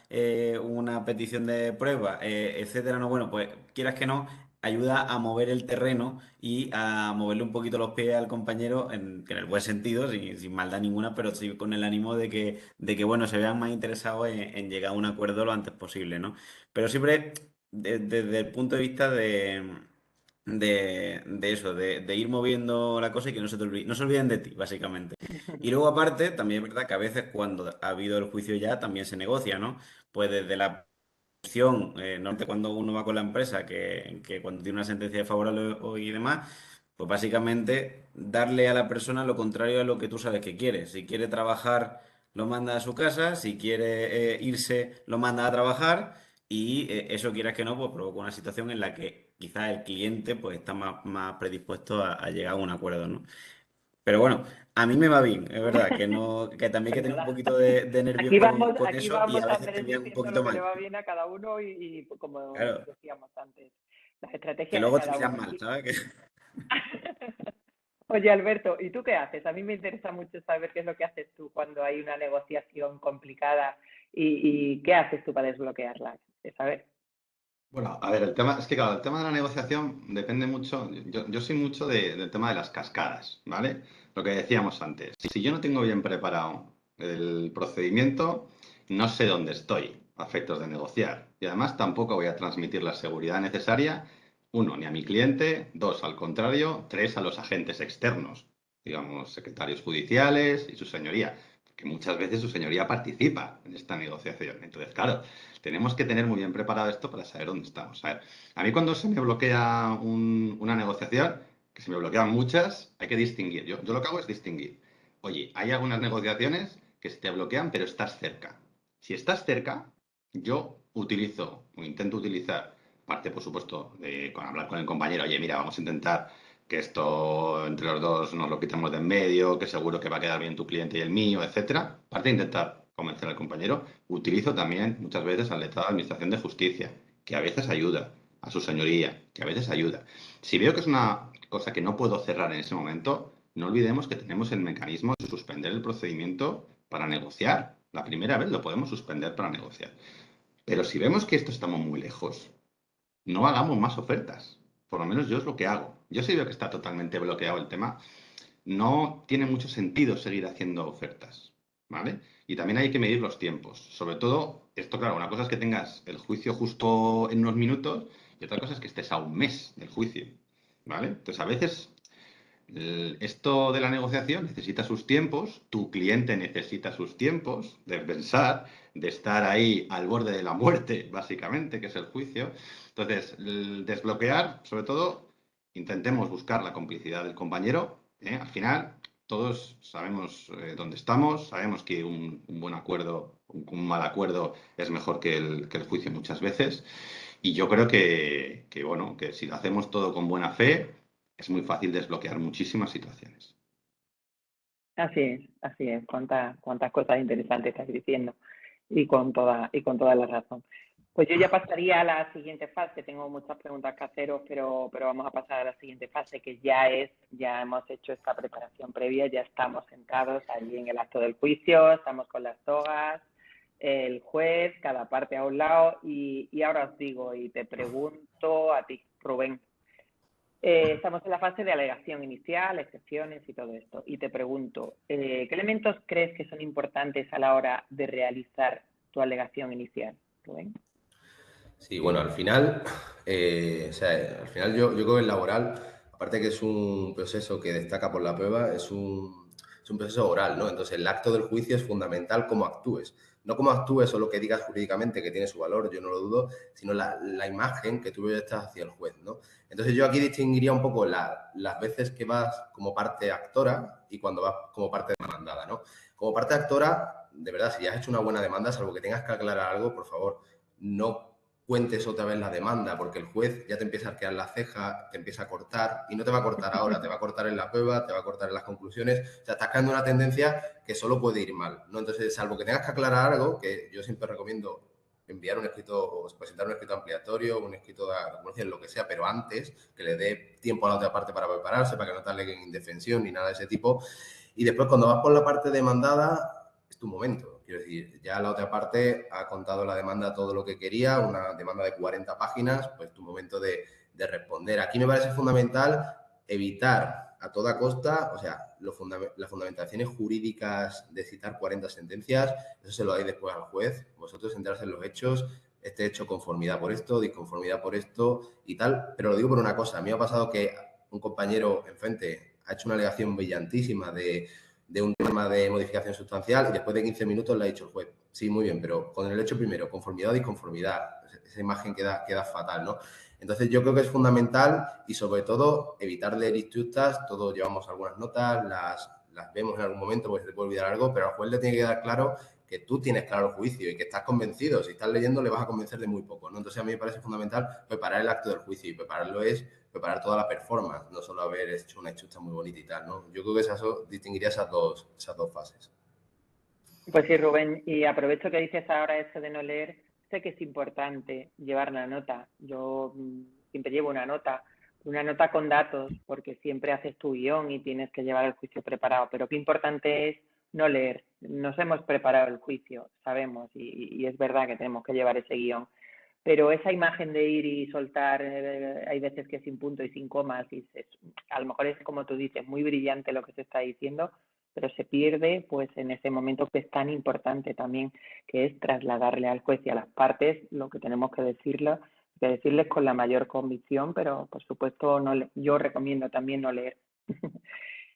una petición de prueba, etcétera, no, bueno, pues quieras que no, ayuda a mover el terreno y a moverle un poquito los pies al compañero, que en el buen sentido, sin maldad ninguna, pero sí con el ánimo de que bueno, se vean más interesados en llegar a un acuerdo lo antes posible, ¿no? Pero siempre desde el punto de vista de eso, de ir moviendo la cosa y que no se olviden de ti, básicamente. Y luego aparte, también es verdad que a veces cuando ha habido el juicio ya también se negocia, ¿no? Pues desde la normalmente cuando uno va con la empresa, que cuando tiene una sentencia desfavorable y demás, pues básicamente darle a la persona lo contrario a lo que tú sabes que quiere. Si quiere trabajar, lo manda a su casa, si quiere irse, lo manda a trabajar y eso, quieras que no, pues provoca una situación en la que quizás el cliente pues está más predispuesto a llegar a un acuerdo, ¿no? Pero bueno, a mí me va bien, es verdad, que no, que también hay que tener un Nada. poquito de nervios con Aquí eso y vamos, a veces te Andrés, envían un diciendo poquito lo que le mal. va bien a cada uno y como Claro, decíamos antes, las que estrategias de luego te cada miran uno. mal, ¿sabes? Oye, Alberto, ¿y tú qué haces? A mí me interesa mucho saber qué es lo que haces tú cuando hay una negociación complicada y qué haces tú para desbloquearla. ¿Sabes? Bueno, a ver, el tema, es que claro, el tema de la negociación depende mucho, yo soy mucho del tema de las cascadas, ¿vale? Lo que decíamos antes, si yo no tengo bien preparado el procedimiento, no sé dónde estoy a efectos de negociar. Y además tampoco voy a transmitir la seguridad necesaria, uno, ni a mi cliente, dos, al contrario, tres, a los agentes externos, digamos, secretarios judiciales y su señoría, que muchas veces su señoría participa en esta negociación. Entonces, claro, tenemos que tener muy bien preparado esto para saber dónde estamos. A ver, a mí cuando se me bloquea una negociación, que se me bloquean muchas, hay que distinguir. Yo lo que hago es distinguir. Oye, hay algunas negociaciones que se te bloquean, pero estás cerca. Si estás cerca, yo utilizo o intento utilizar, parte por supuesto, con hablar con el compañero, oye, mira, vamos a intentar que esto entre los dos nos lo quitemos de en medio, que seguro que va a quedar bien tu cliente y el mío, etcétera. Parte de intentar convencer al compañero, utilizo también muchas veces al letrado de Administración de Justicia, que a veces ayuda, a su señoría, que a veces ayuda. Si veo que es una cosa que no puedo cerrar en ese momento, no olvidemos que tenemos el mecanismo de suspender el procedimiento para negociar. La primera vez lo podemos suspender para negociar. Pero si vemos que esto estamos muy lejos, no hagamos más ofertas. Por lo menos yo es lo que hago. Yo si veo que está totalmente bloqueado el tema, no tiene mucho sentido seguir haciendo ofertas, ¿vale? Y también hay que medir los tiempos. Sobre todo, esto, claro, una cosa es que tengas el juicio justo en unos minutos y otra cosa es que estés a un mes del juicio, ¿vale? Entonces, a veces esto de la negociación necesita sus tiempos, tu cliente necesita sus tiempos de pensar, de estar ahí al borde de la muerte, básicamente, que es el juicio. Entonces, desbloquear, sobre todo, intentemos buscar la complicidad del compañero. Al final, todos sabemos dónde estamos, sabemos que un buen acuerdo, un mal acuerdo es mejor que el juicio muchas veces. Y yo creo bueno, que si lo hacemos todo con buena fe, es muy fácil desbloquear muchísimas situaciones. Así es. Cuántas cosas interesantes estás diciendo y con toda la razón. Pues yo ya pasaría a la siguiente fase. Tengo muchas preguntas que haceros, pero vamos a pasar a la siguiente fase, que ya hemos hecho esta preparación previa, ya estamos sentados allí en el acto del juicio, estamos con las togas, el juez, cada parte a un lado, y ahora os digo y te pregunto a ti, Rubén. Estamos en la fase de alegación inicial, excepciones y todo esto. Y te pregunto, ¿qué elementos crees que son importantes a la hora de realizar tu alegación inicial, Rubén? Sí, bueno, al final, al final yo creo que el laboral, aparte que es un proceso que destaca por la prueba, es un proceso oral, ¿no? Entonces, el acto del juicio es fundamental cómo actúes. No cómo actúes o lo que digas jurídicamente, que tiene su valor, yo no lo dudo, sino la imagen que tú proyectas hacia el juez, ¿no? Entonces, yo aquí distinguiría un poco las veces que vas como parte actora y cuando vas como parte demandada, ¿no? Como parte actora, de verdad, si ya has hecho una buena demanda, salvo que tengas que aclarar algo, por favor, no cuentes otra vez la demanda, porque el juez ya te empieza a arquear la ceja, te empieza a cortar, y no te va a cortar ahora, te va a cortar en la prueba, te va a cortar en las conclusiones, o sea, estás creando una tendencia que solo puede ir mal, ¿no? Entonces, salvo que tengas que aclarar algo, que yo siempre recomiendo enviar un escrito, o presentar un escrito ampliatorio, un escrito de lo que sea, pero antes, que le dé tiempo a la otra parte para prepararse, para que no te aleguen indefensión ni nada de ese tipo, y después cuando vas por la parte demandada, es tu momento. Quiero decir, ya la otra parte ha contado la demanda todo lo que quería, una demanda de 40 páginas, pues tu momento de responder. Aquí me parece fundamental evitar a toda costa, o sea, las fundamentaciones jurídicas de citar 40 sentencias, eso se lo dais después al juez, vosotros entrarse en los hechos, este hecho conformidad por esto, disconformidad por esto y tal, pero lo digo por una cosa, a mí me ha pasado que un compañero enfrente ha hecho una alegación brillantísima de de un tema de modificación sustancial y después de 15 minutos le ha dicho el juez, sí, muy bien, pero con el hecho primero, conformidad o disconformidad, esa imagen queda fatal, ¿no? Entonces yo creo que es fundamental y sobre todo evitar leer instructas, todos llevamos algunas notas, las vemos en algún momento porque se te puede olvidar algo, pero al juez le tiene que quedar claro que tú tienes claro el juicio y que estás convencido. Si estás leyendo le vas a convencer de muy poco, ¿no? Entonces a mí me parece fundamental preparar el acto del juicio y prepararlo es preparar toda la performance, no solo haber hecho una instructa muy bonita y tal, ¿no? Yo creo que distinguiría esas dos fases. Pues sí, Rubén, y aprovecho que dices ahora eso de no leer, sé que es importante llevar una nota. Yo siempre llevo una nota con datos, porque siempre haces tu guión y tienes que llevar el juicio preparado, pero qué importante es no leer. Nos hemos preparado el juicio, sabemos, y es verdad que tenemos que llevar ese guión, pero esa imagen de ir y soltar, hay veces que sin punto y sin comas, a lo mejor es como tú dices, muy brillante lo que se está diciendo, pero se pierde pues en ese momento que es tan importante también, que es trasladarle al juez y a las partes lo que tenemos que decirles con la mayor convicción, pero por supuesto yo recomiendo también no leer.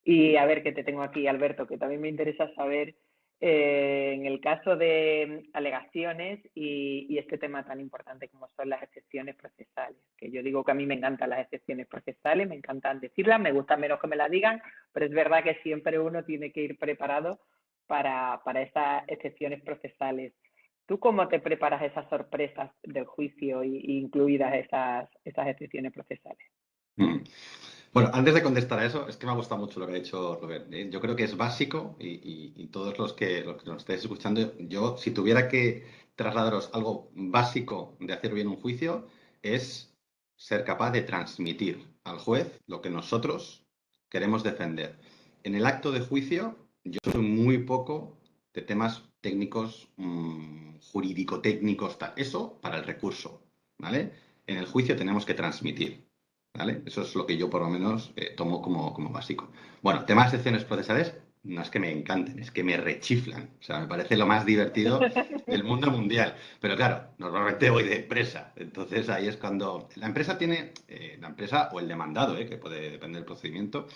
Y a ver, que te tengo aquí, Alberto, que también me interesa saber en el caso de alegaciones y este tema tan importante como son las excepciones procesales, que yo digo que a mí me encantan las excepciones procesales, me encantan decirlas, me gusta menos que me las digan, pero es verdad que siempre uno tiene que ir preparado para esas excepciones procesales. ¿Tú cómo te preparas esas sorpresas del juicio, incluidas esas excepciones procesales? Bueno, antes de contestar a eso, es que me ha gustado mucho lo que ha dicho Robert. Yo creo que es básico y todos los que nos estáis escuchando, yo si tuviera que trasladaros algo básico de hacer bien un juicio, es ser capaz de transmitir al juez lo que nosotros queremos defender. En el acto de juicio, yo soy muy poco de temas técnicos, jurídico-técnicos, tal. Eso para el recurso, ¿vale? En el juicio tenemos que transmitir. ¿Vale? Eso es lo que yo por lo menos tomo como básico. Bueno, temas de excepciones procesales no es que me encanten, es que me rechiflan. O sea, me parece lo más divertido del mundo mundial. Pero claro, normalmente voy de empresa. Entonces ahí es cuando la empresa tiene, la empresa o el demandado, que puede depender del procedimiento,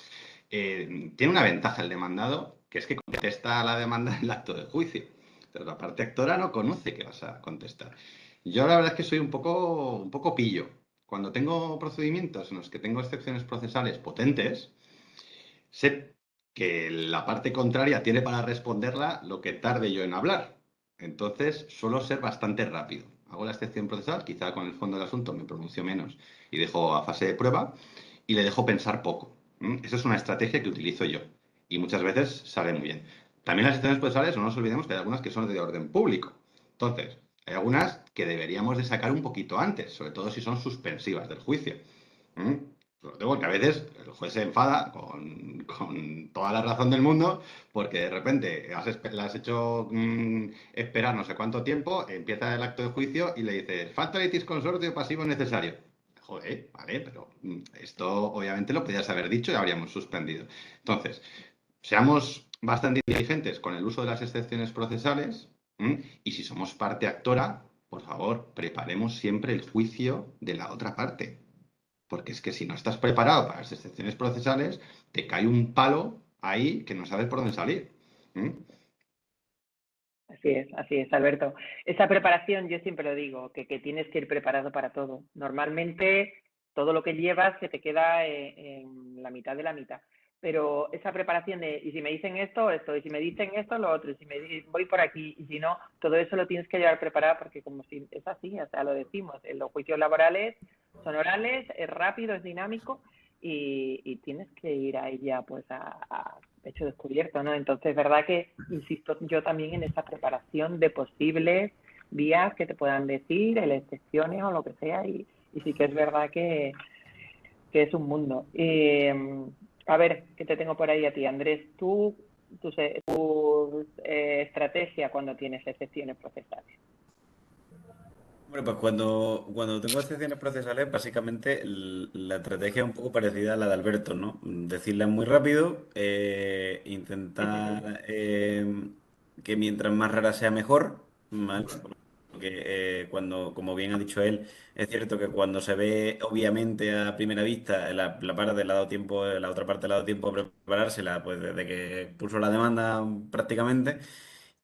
tiene una ventaja el demandado, que es que contesta a la demanda en el acto de juicio. Pero la parte actora no conoce que vas a contestar. Yo la verdad es que soy un poco pillo. Cuando tengo procedimientos en los que tengo excepciones procesales potentes, sé que la parte contraria tiene para responderla lo que tarde yo en hablar. Entonces, suelo ser bastante rápido. Hago la excepción procesal, quizá con el fondo del asunto me pronuncio menos y dejo a fase de prueba y le dejo pensar poco. Esa es una estrategia que utilizo yo y muchas veces sale muy bien. También las excepciones procesales, no nos olvidemos que hay algunas que son de orden público. Entonces, hay algunas que deberíamos de sacar un poquito antes, sobre todo si son suspensivas del juicio. Lo tengo que a veces el juez se enfada con toda la razón del mundo porque de repente la has hecho esperar no sé cuánto tiempo, empieza el acto de juicio y le dices, falta litis consortio pasivo necesario. Joder, vale, pero esto obviamente lo podías haber dicho y habríamos suspendido. Entonces, seamos bastante inteligentes con el uso de las excepciones procesales y si somos parte actora, por favor, preparemos siempre el juicio de la otra parte. Porque es que si no estás preparado para las excepciones procesales, te cae un palo ahí que no sabes por dónde salir. Así es, Alberto. Esa preparación, yo siempre lo digo, que tienes que ir preparado para todo. Normalmente todo lo que llevas se te queda en la mitad de la mitad. Pero esa preparación y si me dicen esto, y si me dicen esto, lo otro, y si voy por aquí, y si no, todo eso lo tienes que llevar preparado porque como si es así, o sea, lo decimos, los juicios laborales son orales, es rápido, es dinámico y tienes que ir ahí ya pues a pecho descubierto, ¿no? Entonces, es verdad que insisto yo también en esa preparación de posibles vías que te puedan decir, excepciones o lo que sea, y sí que es verdad que es un mundo. A ver, ¿qué te tengo por ahí a ti, Andrés? Tu estrategia cuando tienes excepciones procesales. Bueno, pues cuando tengo excepciones procesales, básicamente la estrategia es un poco parecida a la de Alberto, ¿no? Decirlas muy rápido, intentar que mientras más rara sea mejor, ¿vale? Porque porque como bien ha dicho él, es cierto que cuando se ve obviamente a primera vista, la parte le ha dado tiempo, la otra parte le ha dado tiempo a preparársela, pues desde que puso la demanda prácticamente.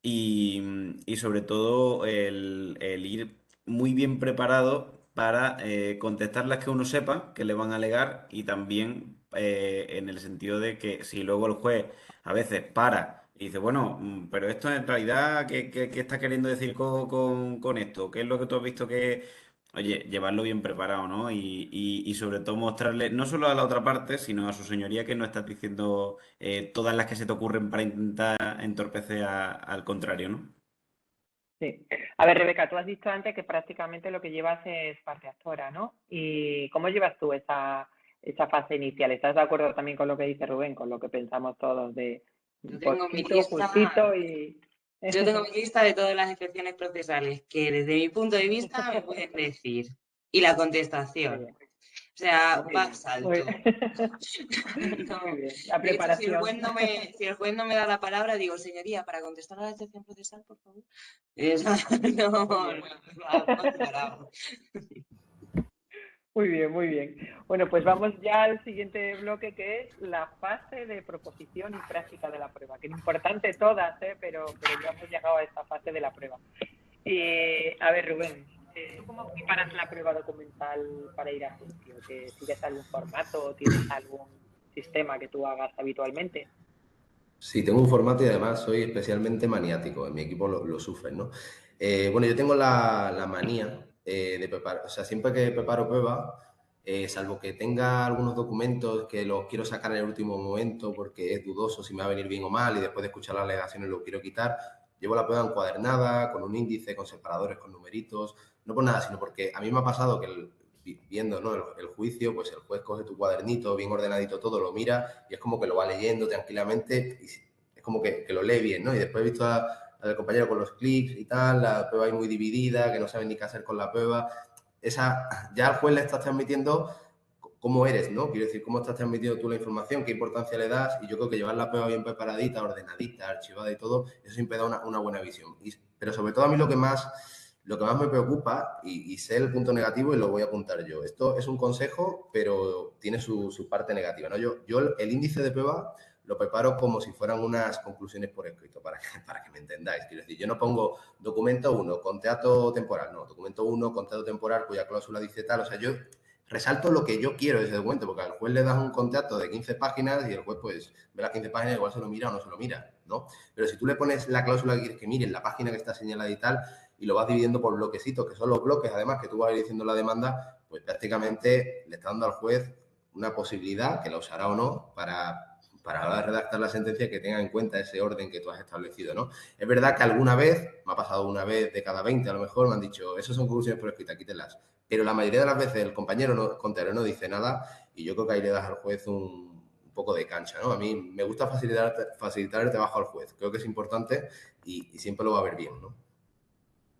Y sobre todo el ir muy bien preparado para contestar las que uno sepa que le van a alegar y también en el sentido de que si luego el juez a veces para y dice, bueno, pero esto en realidad, ¿qué está queriendo decir con esto? ¿Qué es lo que tú has visto que... Oye, llevarlo bien preparado, ¿no? Y sobre todo mostrarle, no solo a la otra parte, sino a su señoría que no estás diciendo todas las que se te ocurren para intentar entorpecer al contrario, ¿no? Sí. A ver, Rebeca, tú has dicho antes que prácticamente lo que llevas es parte actora, ¿no? ¿Y cómo llevas tú esa fase inicial? ¿Estás de acuerdo también con lo que dice Rubén, con lo que pensamos todos de Yo tengo mi poquito, lista, justito y... yo tengo mi lista de todas las excepciones procesales que desde mi punto de vista me pueden decir. Y la Muy contestación. bien, O sea, muy va bien, al salto. muy No. bien. La De hecho, si el preparación. juez no me da la palabra, digo, señoría, para contestar a la excepción procesal, por favor. Esa- no, Muy bien. va separado. Muy bien, muy bien. Bueno, pues vamos ya al siguiente bloque, que es la fase de proposición y práctica de la prueba, que es importante todas, pero ya hemos llegado a esta fase de la prueba. A ver, Rubén, ¿tú cómo preparas la prueba documental para ir a juicio? ¿Te sigues algún formato o tienes algún sistema que tú hagas habitualmente? Sí, tengo un formato y además soy especialmente maniático. En mi equipo lo sufren, ¿no? Bueno, yo tengo la manía de preparar, o sea, siempre que preparo prueba, salvo que tenga algunos documentos que los quiero sacar en el último momento porque es dudoso si me va a venir bien o mal y después de escuchar las alegaciones lo quiero quitar, llevo la prueba encuadernada, con un índice, con separadores, con numeritos, no por nada, sino porque a mí me ha pasado que viendo, ¿no?, el juicio, pues el juez coge tu cuadernito, bien ordenadito todo, lo mira y es como que lo va leyendo tranquilamente y es como que lo lee bien, ¿no? Y después he visto al compañero con los clics y tal, la prueba ahí muy dividida, que no saben ni qué hacer con la prueba. Ya al juez le estás transmitiendo cómo eres, ¿no? Quiero decir, cómo estás transmitiendo tú la información, qué importancia le das, y yo creo que llevar la prueba bien preparadita, ordenadita, archivada y todo, eso siempre da una buena visión. Pero sobre todo a mí lo que más me preocupa, y sé el punto negativo y lo voy a apuntar yo, esto es un consejo, pero tiene su parte negativa, ¿no? Yo el índice de prueba lo preparo como si fueran unas conclusiones por escrito, para que me entendáis. Quiero decir, yo no pongo documento 1, contrato temporal, no, documento 1, contrato temporal, cuya cláusula dice tal, o sea, yo resalto lo que yo quiero de ese documento, porque al juez le das un contrato de 15 páginas y el juez pues ve las 15 páginas y igual se lo mira o no se lo mira, ¿no? Pero si tú le pones la cláusula que quieres que mire, la página que está señalada y tal, y lo vas dividiendo por bloquecitos, que son los bloques, además, que tú vas a ir diciendo la demanda, pues prácticamente le está dando al juez una posibilidad, que la usará o no, para la hora de redactar la sentencia, que tenga en cuenta ese orden que tú has establecido, ¿no? Es verdad que alguna vez, me ha pasado una vez de cada 20 a lo mejor, me han dicho, esas son conclusiones por escrita, quítelas. Pero la mayoría de las veces el compañero contrario no dice nada y yo creo que ahí le das al juez un poco de cancha, ¿no? A mí me gusta facilitar el trabajo al juez, creo que es importante y siempre lo va a ver bien, ¿no?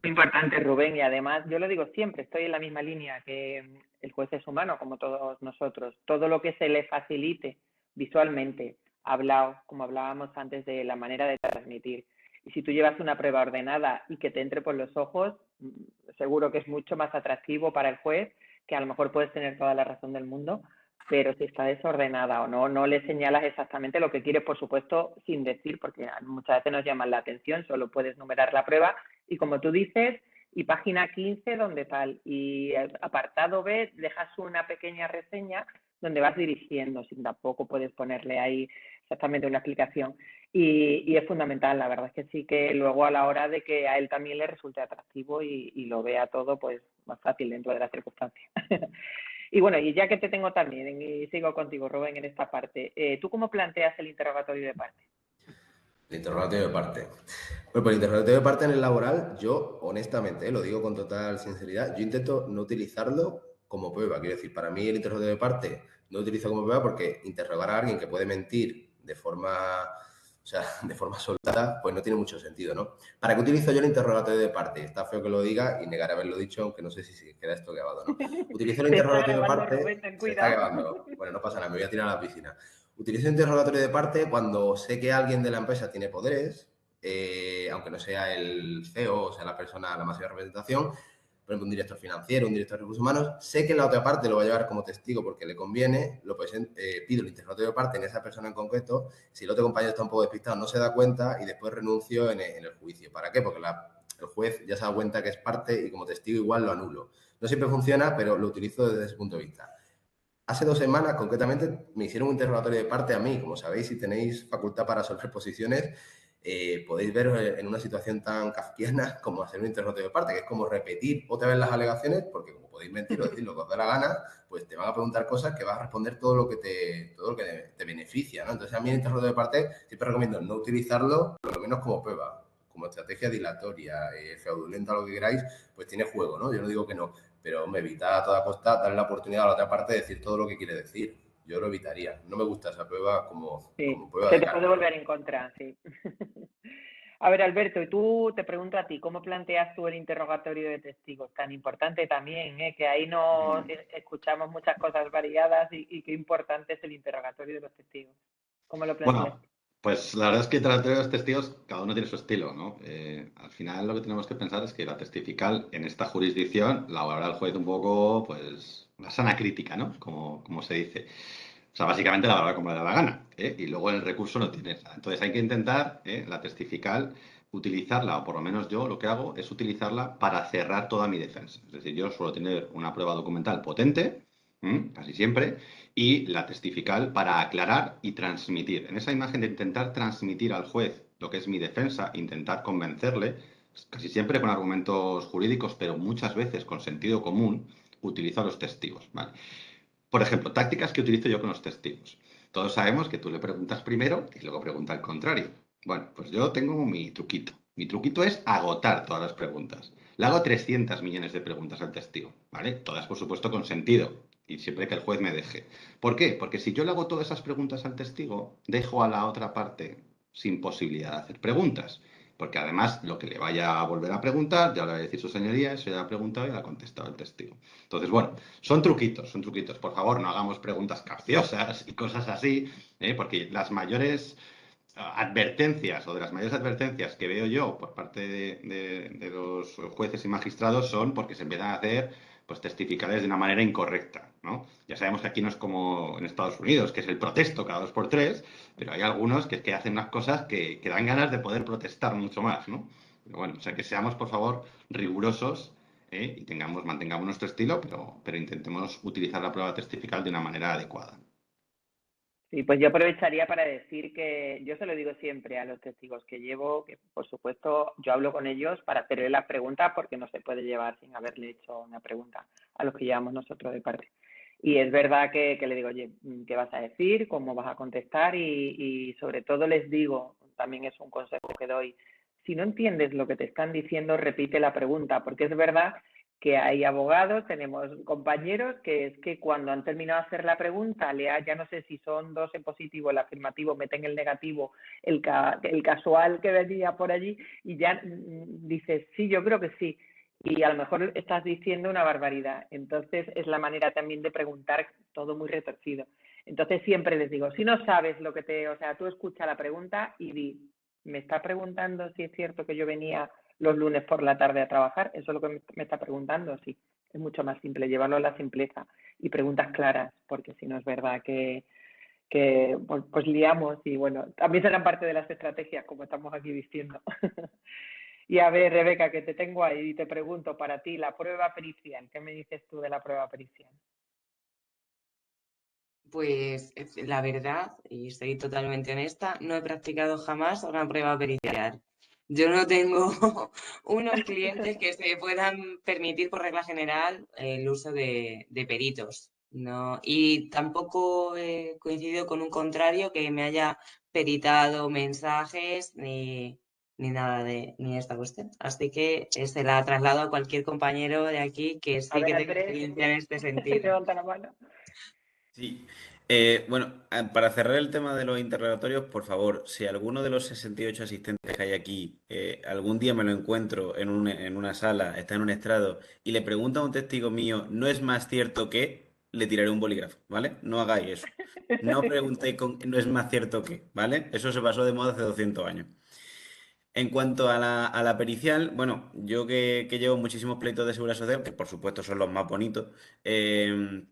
Muy importante, Rubén, y además yo lo digo siempre, estoy en la misma línea que el juez es humano, como todos nosotros. Todo lo que se le facilite visualmente, hablado, como hablábamos antes de la manera de transmitir. Y si tú llevas una prueba ordenada y que te entre por los ojos, seguro que es mucho más atractivo para el juez, que a lo mejor puedes tener toda la razón del mundo, pero si está desordenada o no le señalas exactamente lo que quieres, por supuesto, sin decir, porque muchas veces nos llaman la atención, solo puedes numerar la prueba y como tú dices, y página 15 donde tal, y apartado B dejas una pequeña reseña donde vas dirigiendo, sin tampoco puedes ponerle ahí exactamente una explicación. Y es fundamental, la verdad es que sí, que luego a la hora de que a él también le resulte atractivo y lo vea todo pues más fácil dentro de las circunstancias. Y bueno, y ya que te tengo también, y sigo contigo, Rubén, en esta parte, ¿tú cómo planteas el interrogatorio de parte? El interrogatorio de parte. Bueno, pues el interrogatorio de parte en el laboral, yo honestamente, lo digo con total sinceridad, yo intento no utilizarlo como prueba. Quiero decir, para mí el interrogatorio de parte no lo utilizo como prueba porque interrogar a alguien que puede mentir de forma, o sea, de forma soltada, pues no tiene mucho sentido, ¿no? ¿Para qué utilizo yo el interrogatorio de parte? Está feo que lo diga y negar haberlo dicho, aunque no sé si queda esto grabado, ¿no? Utilizo el Se está interrogatorio de grabando, parte, Rubén, ten se está cuidado. grabando. Bueno, no pasa nada, me voy a tirar a la piscina. Utilizo el interrogatorio de parte cuando sé que alguien de la empresa tiene poderes, aunque no sea el CEO o sea la persona, la máxima representación, por ejemplo, un director financiero, un director de recursos humanos, sé que la otra parte lo va a llevar como testigo porque le conviene, pido el interrogatorio de parte en esa persona en concreto, si el otro compañero está un poco despistado no se da cuenta y después renuncio en el juicio. ¿Para qué? Porque el juez ya se da cuenta que es parte y como testigo igual lo anulo. No siempre funciona, pero lo utilizo desde ese punto de vista. Hace 2 semanas, concretamente, me hicieron un interrogatorio de parte a mí. Como sabéis, si tenéis facultad para resolver posiciones, podéis ver en una situación tan kafkiana como hacer un interrogatorio de parte, que es como repetir otra vez las alegaciones, porque como podéis mentir o decir lo que os da la gana, pues te van a preguntar cosas que vas a responder todo lo que te beneficia, ¿no? Entonces, a mí el interrogatorio de parte siempre recomiendo no utilizarlo, por lo menos como prueba, como estrategia dilatoria, fraudulenta, lo que queráis, pues tiene juego, ¿no? Yo no digo que no, pero me evita a toda costa darle la oportunidad a la otra parte de decir todo lo que quiere decir. Yo lo evitaría. No me gusta esa prueba como prueba se de te cara. puede volver en contra, sí. A ver, Alberto, y tú te pregunto a ti, ¿cómo planteas tú el interrogatorio de testigos? Tan importante también, que ahí nos escuchamos muchas cosas variadas y qué importante es el interrogatorio de los testigos. ¿Cómo lo planteas? Bueno, pues la verdad es que tras de los testigos, cada uno tiene su estilo, ¿no? Al final lo que tenemos que pensar es que la testifical en esta jurisdicción la valora el juez un poco, pues, la sana crítica, ¿no? Como se dice. O sea, básicamente la valora como le da la gana, ¿eh? Y luego en el recurso no tiene nada. Entonces hay que intentar, la testifical, utilizarla, o por lo menos yo lo que hago es utilizarla para cerrar toda mi defensa. Es decir, yo suelo tener una prueba documental potente, casi siempre, y la testifical para aclarar y transmitir. En esa imagen de intentar transmitir al juez lo que es mi defensa, intentar convencerle, casi siempre con argumentos jurídicos, pero muchas veces con sentido común, utilizo a los testigos, ¿vale? Por ejemplo, tácticas que utilizo yo con los testigos. Todos sabemos que tú le preguntas primero y luego pregunta al contrario. Bueno, pues yo tengo mi truquito. Mi truquito es agotar todas las preguntas. Le hago 300 millones de preguntas al testigo, ¿vale? Todas, por supuesto, con sentido y siempre que el juez me deje. ¿Por qué? Porque si yo le hago todas esas preguntas al testigo, dejo a la otra parte sin posibilidad de hacer preguntas. Porque además lo que le vaya a volver a preguntar, ya le va a decir su señoría, eso ya lo ha preguntado y lo ha contestado el testigo. Entonces, bueno, son truquitos, son truquitos. Por favor, no hagamos preguntas capciosas y cosas así, porque las mayores advertencias o de las mayores advertencias que veo yo por parte de los jueces y magistrados son porque se empiezan a hacer pues testificales de una manera incorrecta, ¿no? Ya sabemos que aquí no es como en Estados Unidos, que es el protesto cada 2 por 3, pero hay algunos que hacen unas cosas que dan ganas de poder protestar mucho más, ¿no? Pero bueno, o sea, que seamos, por favor, rigurosos, y mantengamos nuestro estilo, pero intentemos utilizar la prueba testifical de una manera adecuada. Sí, pues yo aprovecharía para decir que yo se lo digo siempre a los testigos que llevo, que por supuesto yo hablo con ellos para hacerle las preguntas porque no se puede llevar sin haberle hecho una pregunta a los que llevamos nosotros de parte. Y es verdad que le digo, oye, ¿qué vas a decir? ¿Cómo vas a contestar? Y sobre todo les digo, también es un consejo que doy, si no entiendes lo que te están diciendo, repite la pregunta, porque es verdad que hay abogados, tenemos compañeros que es que cuando han terminado de hacer la pregunta, ya no sé si son 2 en positivo, el afirmativo, meten el negativo, el casual que venía por allí y ya dices, sí, yo creo que sí. Y a lo mejor estás diciendo una barbaridad. Entonces es la manera también de preguntar todo muy retorcido. Entonces siempre les digo, si no sabes lo que o sea, tú escucha la pregunta y di, me está preguntando si es cierto que yo venía los lunes por la tarde a trabajar, eso es lo que me está preguntando, sí. Es mucho más simple llevarlo a la simpleza y preguntas claras, porque si no es verdad que pues liamos y bueno, también serán parte de las estrategias, como estamos aquí diciendo. Y a ver, Rebeca, que te tengo ahí y te pregunto para ti, la prueba pericial, ¿qué me dices tú de la prueba pericial? Pues la verdad, y estoy totalmente honesta, no he practicado jamás una prueba pericial. Yo no tengo unos clientes que se puedan permitir por regla general el uso de peritos. No, y tampoco he coincidido con un contrario que me haya peritado mensajes ni nada ni esta cuestión. Así que se la traslado a cualquier compañero de aquí que sí que tenga experiencia en este sentido. Levanta la mano. Sí. Bueno, para cerrar el tema de los interrogatorios, por favor, si alguno de los 68 asistentes que hay aquí algún día me lo encuentro en una sala, está en un estrado, y le pregunta a un testigo mío, ¿no es más cierto que? Le tiraré un bolígrafo, ¿vale? No hagáis eso. No preguntéis no es más cierto que, ¿vale? Eso se pasó de moda hace 200 años. En cuanto a la pericial, bueno, yo que llevo muchísimos pleitos de seguridad social, que por supuesto son los más bonitos, eh,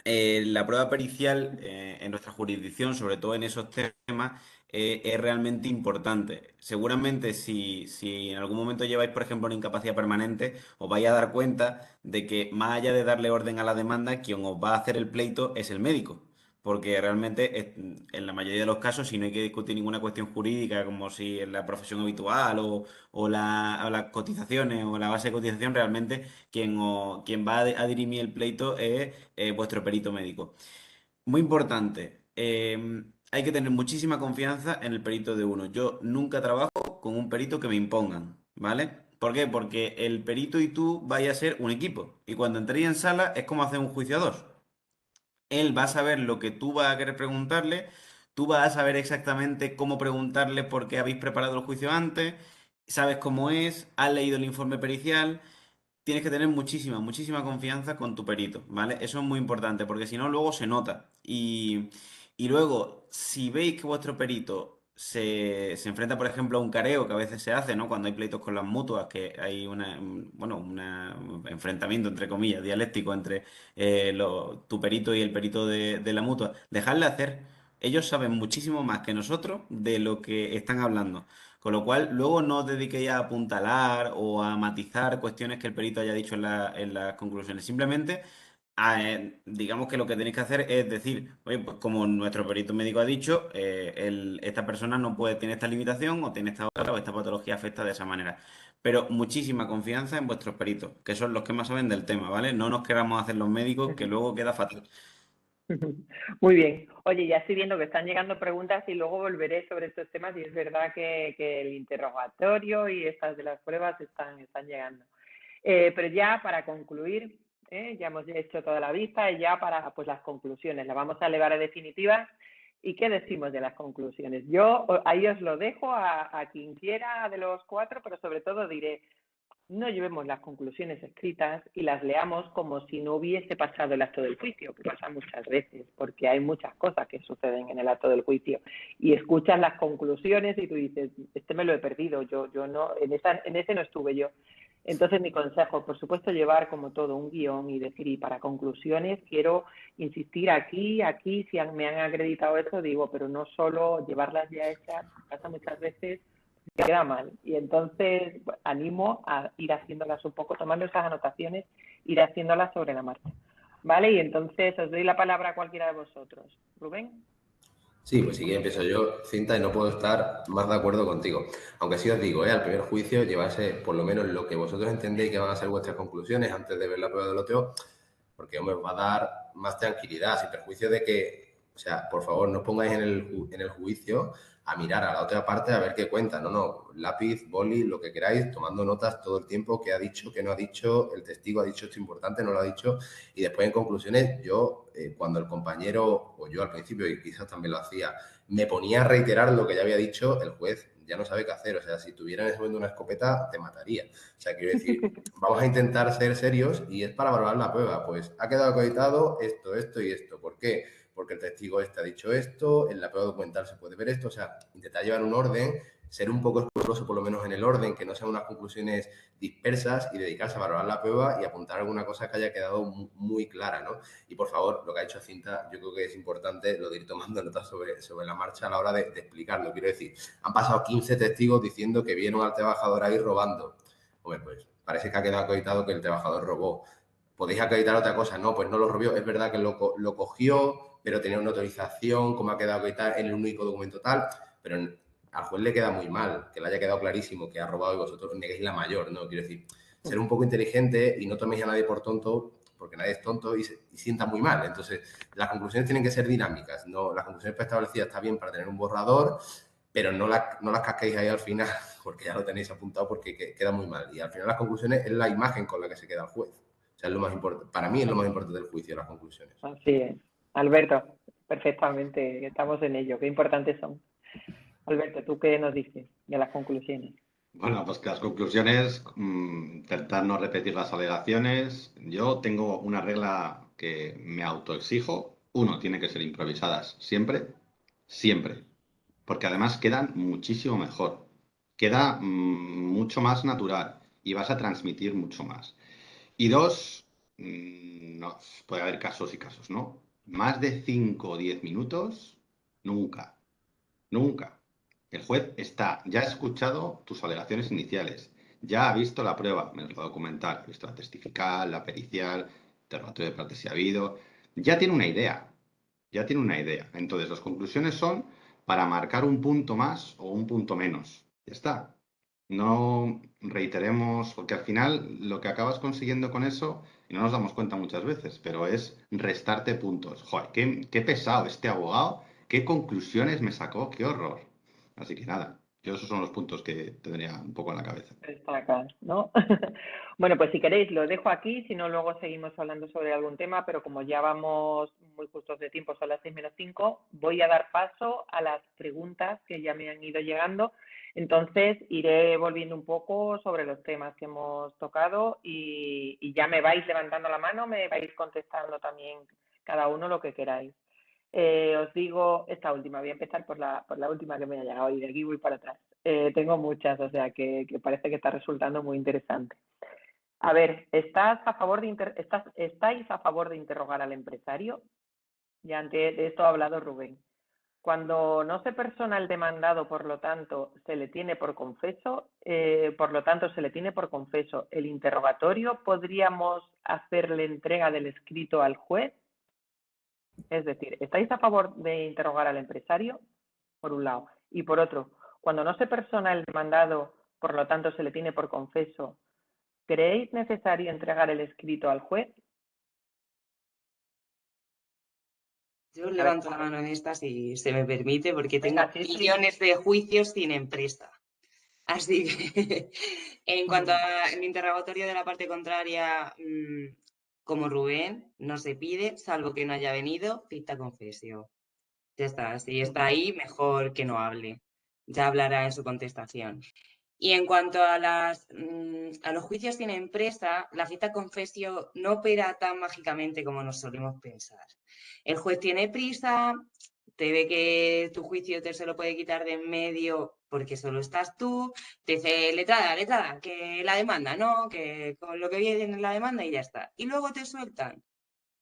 la prueba pericial en nuestra jurisdicción, sobre todo en esos temas, es realmente importante. Seguramente si en algún momento lleváis, por ejemplo, una incapacidad permanente, os vais a dar cuenta de que más allá de darle orden a la demanda, quien os va a hacer el pleito es el médico. Porque realmente en la mayoría de los casos, si no hay que discutir ninguna cuestión jurídica, como si en la profesión habitual o las cotizaciones o la base de cotización, realmente quien va a dirimir el pleito es vuestro perito médico. Muy importante, hay que tener muchísima confianza en el perito de uno. Yo nunca trabajo con un perito que me impongan, ¿vale? ¿Por qué? Porque el perito y tú vais a ser un equipo. Y cuando entréis en sala es como hacer un juicio a dos. Él va a saber lo que tú vas a querer preguntarle, tú vas a saber exactamente cómo preguntarle porque habéis preparado el juicio antes, sabes cómo es, has leído el informe pericial. Tienes que tener muchísima confianza con tu perito, ¿vale? Eso es muy importante, porque si no, luego se nota. Y luego, si veis que vuestro perito se enfrenta, por ejemplo, a un careo, que a veces se hace, ¿no? Cuando hay pleitos con las mutuas, que hay un enfrentamiento, entre comillas, dialéctico entre tu perito y el perito de la mutua, dejadle hacer. Ellos saben muchísimo más que nosotros de lo que están hablando. Con lo cual, luego no os dediquéis a apuntalar o a matizar cuestiones que el perito haya dicho en las conclusiones. Simplemente, digamos que lo que tenéis que hacer es decir, oye, pues como nuestro perito médico ha dicho, esta persona no puede tener esta limitación o tiene esta otra o esta patología afecta de esa manera. Pero muchísima confianza en vuestros peritos, que son los que más saben del tema, ¿vale? No nos queramos hacer los médicos, que luego queda fatal. Muy bien. Oye, ya estoy viendo que están llegando preguntas y luego volveré sobre estos temas y es verdad que el interrogatorio y estas de las pruebas están llegando. Pero ya para concluir, ya hemos hecho toda la vista y ya para pues, las conclusiones, las vamos a elevar a definitivas. ¿Y qué decimos de las conclusiones? Yo ahí os lo dejo a quien quiera de los cuatro, pero sobre todo diré, no llevemos las conclusiones escritas y las leamos como si no hubiese pasado el acto del juicio, que pasa muchas veces, porque hay muchas cosas que suceden en el acto del juicio. Y escuchas las conclusiones y tú dices, este me lo he perdido, yo no, en ese no estuve yo. Entonces mi consejo, por supuesto, llevar como todo un guión y decir, y para conclusiones quiero insistir aquí, si me han acreditado eso, digo, pero no solo llevarlas ya hechas, pasa muchas veces queda mal. Y entonces animo a ir haciéndolas un poco, tomando esas anotaciones, ir haciéndolas sobre la marcha. ¿Vale? Y entonces os doy la palabra a cualquiera de vosotros. Rubén. Sí, pues sí que empiezo yo, Cinta, y no puedo estar más de acuerdo contigo. Aunque sí os digo, al primer juicio llevarse por lo menos lo que vosotros entendéis que van a ser vuestras conclusiones antes de ver la prueba del loteo, porque hombre, os va a dar más tranquilidad, sin perjuicio de que, o sea, por favor, no os pongáis en el juicio a mirar a la otra parte a ver qué cuenta. No, lápiz, boli, lo que queráis, tomando notas todo el tiempo, qué ha dicho, qué no ha dicho, el testigo ha dicho esto importante, no lo ha dicho, y después en conclusiones, yo, cuando el compañero, o yo al principio, y quizás también lo hacía, me ponía a reiterar lo que ya había dicho, el juez ya no sabe qué hacer. O sea, si tuviera en ese momento una escopeta, te mataría. O sea, quiero decir, vamos a intentar ser serios y es para valorar la prueba. Pues ha quedado acreditado esto y esto. ¿Por qué? Porque el testigo este ha dicho esto, en la prueba documental se puede ver esto. O sea, intentar llevar un orden, ser un poco escrupuloso por lo menos en el orden, que no sean unas conclusiones dispersas y dedicarse a valorar la prueba y apuntar alguna cosa que haya quedado muy clara, ¿no? Y por favor, lo que ha hecho Cinta, yo creo que es importante lo de ir tomando notas sobre la marcha a la hora de explicarlo. Quiero decir, han pasado 15 testigos diciendo que vieron al trabajador ahí robando. Hombre, pues parece que ha quedado acreditado que el trabajador robó. ¿Podéis acreditar otra cosa? No, pues no lo robó. Es verdad que lo cogió, pero tenía una autorización, como ha quedado acreditado en el único documento tal, pero al juez le queda muy mal que le haya quedado clarísimo que ha robado y vosotros neguéis la mayor, ¿no? Quiero decir, ser un poco inteligente y no toméis a nadie por tonto, porque nadie es tonto y sienta muy mal. Entonces, las conclusiones tienen que ser dinámicas, ¿no? Las conclusiones preestablecidas está bien para tener un borrador, pero no las casquéis ahí al final, porque ya lo tenéis apuntado, porque queda muy mal. Y al final las conclusiones es la imagen con la que se queda el juez. O sea, es lo más importante. Para mí es lo más importante del juicio, las conclusiones. Así es. Alberto, perfectamente, estamos en ello. Qué importantes son. Alberto, ¿tú qué nos dices de las conclusiones? Bueno, pues que las conclusiones, intentar no repetir las alegaciones. Yo tengo una regla que me autoexijo. Uno, tiene que ser improvisadas siempre, siempre. Porque además quedan muchísimo mejor queda mucho más natural y vas a transmitir mucho más. Y dos, no, puede haber casos y casos, ¿no? Más de 5 o 10 minutos, nunca, nunca. El juez ya ha escuchado tus alegaciones iniciales, ya ha visto la prueba, menos la documental, ha visto la testifical, la pericial, interrogatorio de parte si ha habido, ya tiene una idea, ya tiene una idea. Entonces, las conclusiones son para marcar un punto más o un punto menos. Ya está. No reiteremos, porque al final lo que acabas consiguiendo con eso, y no nos damos cuenta muchas veces, pero es restarte puntos. Joder, qué pesado este abogado, qué conclusiones me sacó, qué horror. Así que nada, yo esos son los puntos que tendría un poco en la cabeza. Destacar, ¿no? Bueno, pues si queréis lo dejo aquí, si no luego seguimos hablando sobre algún tema, pero como ya vamos muy justos de tiempo, son las 6:05, voy a dar paso a las preguntas que ya me han ido llegando. Entonces iré volviendo un poco sobre los temas que hemos tocado y ya me vais levantando la mano, me vais contestando también cada uno lo que queráis. Os digo esta última, voy a empezar por la última que me ha llegado y de aquí voy para atrás. Tengo muchas, o sea que parece que está resultando muy interesante. A ver, ¿estáis a favor de interrogar al empresario? Ya antes de esto ha hablado Rubén. Cuando no se persona el demandado, por lo tanto, se le tiene por confeso, el interrogatorio, ¿podríamos hacerle entrega del escrito al juez? Es decir, ¿estáis a favor de interrogar al empresario? Por un lado. Y por otro, cuando no se persona el demandado, por lo tanto se le tiene por confeso, ¿creéis necesario entregar el escrito al juez? Yo levanto la mano en esta si se me permite, porque Venga, tengo sí. millones de juicios sin empresa. Así que en cuanto al interrogatorio de la parte contraria, como Rubén, no se pide, salvo que no haya venido, ficta confesio. Ya está, si está ahí, mejor que no hable. Ya hablará en su contestación. Y en cuanto a los juicios sin empresa, la ficta confesio no opera tan mágicamente como nos solemos pensar. El juez tiene prisa, te ve que tu juicio te se lo puede quitar de en medio porque solo estás tú, te dice, letrada, que la demanda, ¿no? Que con lo que viene en la demanda y ya está. Y luego te sueltan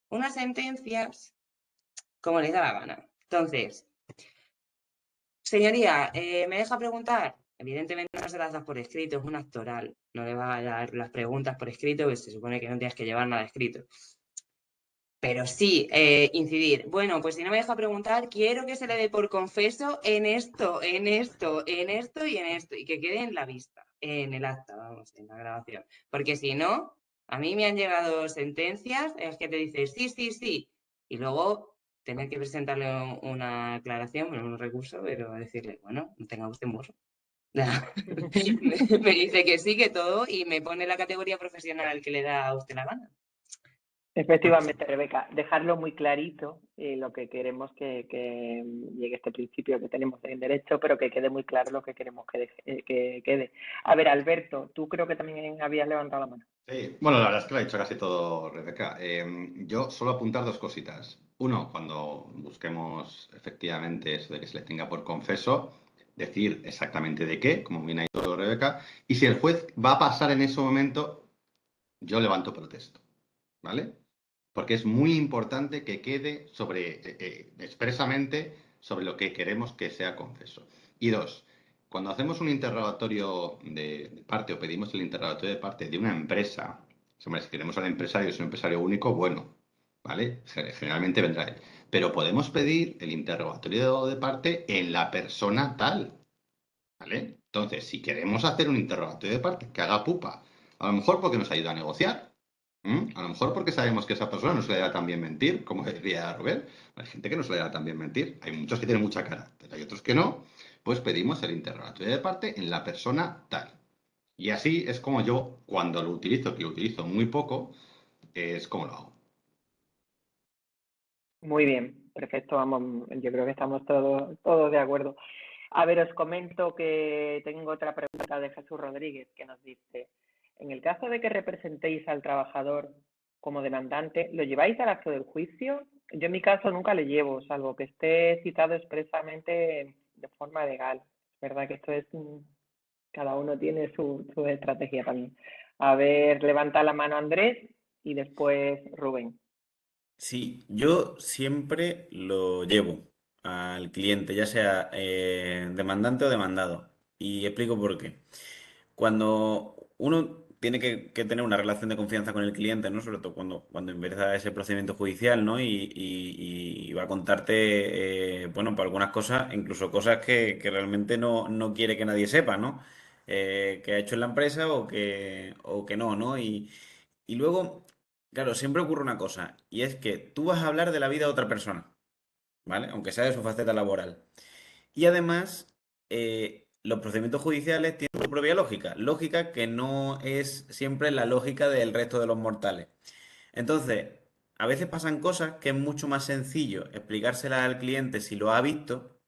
unas sentencias como les da la gana. Entonces, señoría, ¿me deja preguntar? Evidentemente no se las das por escrito, es un actoral. No le va a dar las preguntas por escrito, que se supone que no tienes que llevar nada escrito. Pero sí, incidir. Bueno, pues si no me deja preguntar, quiero que se le dé por confeso en esto, en esto, en esto y en esto. Y que quede en la vista, en el acta, vamos, en la grabación. Porque si no, a mí me han llegado sentencias en las que te dices sí, sí, sí. Y luego tener que presentarle una aclaración, bueno, un recurso, pero decirle, bueno, no tenga usted morro. Me dice que sí, que todo, y me pone la categoría profesional que le da a usted la gana. Efectivamente, Rebeca, dejarlo muy clarito lo que queremos que llegue este principio que tenemos en derecho, pero que quede muy claro lo que queremos que quede. A ver, Alberto, tú creo que también habías levantado la mano. Sí, bueno, la verdad es que lo ha dicho casi todo Rebeca. Yo solo apuntar dos cositas. Uno, cuando busquemos efectivamente eso de que se le tenga por confeso, decir exactamente de qué, como bien ha dicho Rebeca, y si el juez va a pasar en ese momento, yo levanto protesto, ¿vale? Porque es muy importante que quede expresamente sobre lo que queremos que sea confeso. Y dos, cuando hacemos un interrogatorio de parte o pedimos el interrogatorio de parte de una empresa, si queremos al empresario, es un empresario único, bueno, ¿vale? Generalmente vendrá él. Pero podemos pedir el interrogatorio de parte en la persona tal, ¿vale? Entonces, si queremos hacer un interrogatorio de parte que haga pupa, a lo mejor porque nos ayuda a negociar, a lo mejor porque sabemos que esa persona no se le da tan bien mentir, como decía Rubén. Hay gente que no se le da tan bien mentir. Hay muchos que tienen mucha cara, pero hay otros que no. Pues pedimos el interrogatorio de parte en la persona tal. Y así es como yo, cuando lo utilizo, que lo utilizo muy poco, es como lo hago. Muy bien, perfecto, vamos, yo creo que estamos todos de acuerdo. A ver, os comento que tengo otra pregunta de Jesús Rodríguez que nos dice, en el caso de que representéis al trabajador como demandante, ¿lo lleváis al acto del juicio? Yo en mi caso nunca le llevo, salvo que esté citado expresamente de forma legal. Es verdad que esto es cada uno tiene su estrategia también. A ver, levanta la mano Andrés y después Rubén. Sí, yo siempre lo llevo al cliente, ya sea demandante o demandado. Y explico por qué. Cuando uno tiene que tener una relación de confianza con el cliente, ¿no? Sobre todo cuando empieza ese procedimiento judicial, ¿no? Y va a contarte, bueno, por algunas cosas, incluso cosas que realmente no quiere que nadie sepa, ¿no? Que ha hecho en la empresa o que no, ¿no? Y luego, claro, siempre ocurre una cosa, y es que tú vas a hablar de la vida de otra persona, ¿vale? Aunque sea de su faceta laboral. Y además, los procedimientos judiciales tienen su propia lógica, lógica que no es siempre la lógica del resto de los mortales. Entonces, a veces pasan cosas que es mucho más sencillo explicárselas al cliente si lo ha visto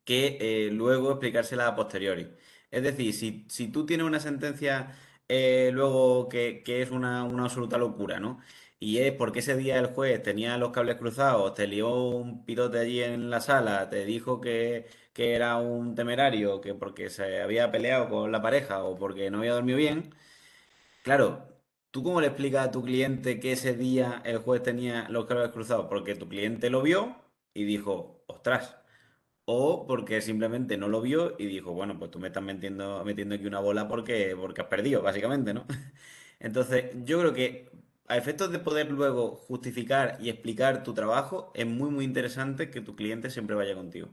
que luego explicársela a posteriori. Es decir, si tú tienes una sentencia luego que es una absoluta locura, ¿no? Y es porque ese día el juez tenía los cables cruzados, te lió un pirote allí en la sala, te dijo que era un temerario, que porque se había peleado con la pareja o porque no había dormido bien. Claro, ¿tú cómo le explicas a tu cliente que ese día el juez tenía los cables cruzados? Porque tu cliente lo vio y dijo, ostras. O porque simplemente no lo vio y dijo, bueno, pues tú me estás metiendo aquí una bola porque has perdido, básicamente, ¿no? Entonces, yo creo que a efectos de poder luego justificar y explicar tu trabajo, es muy, muy interesante que tu cliente siempre vaya contigo.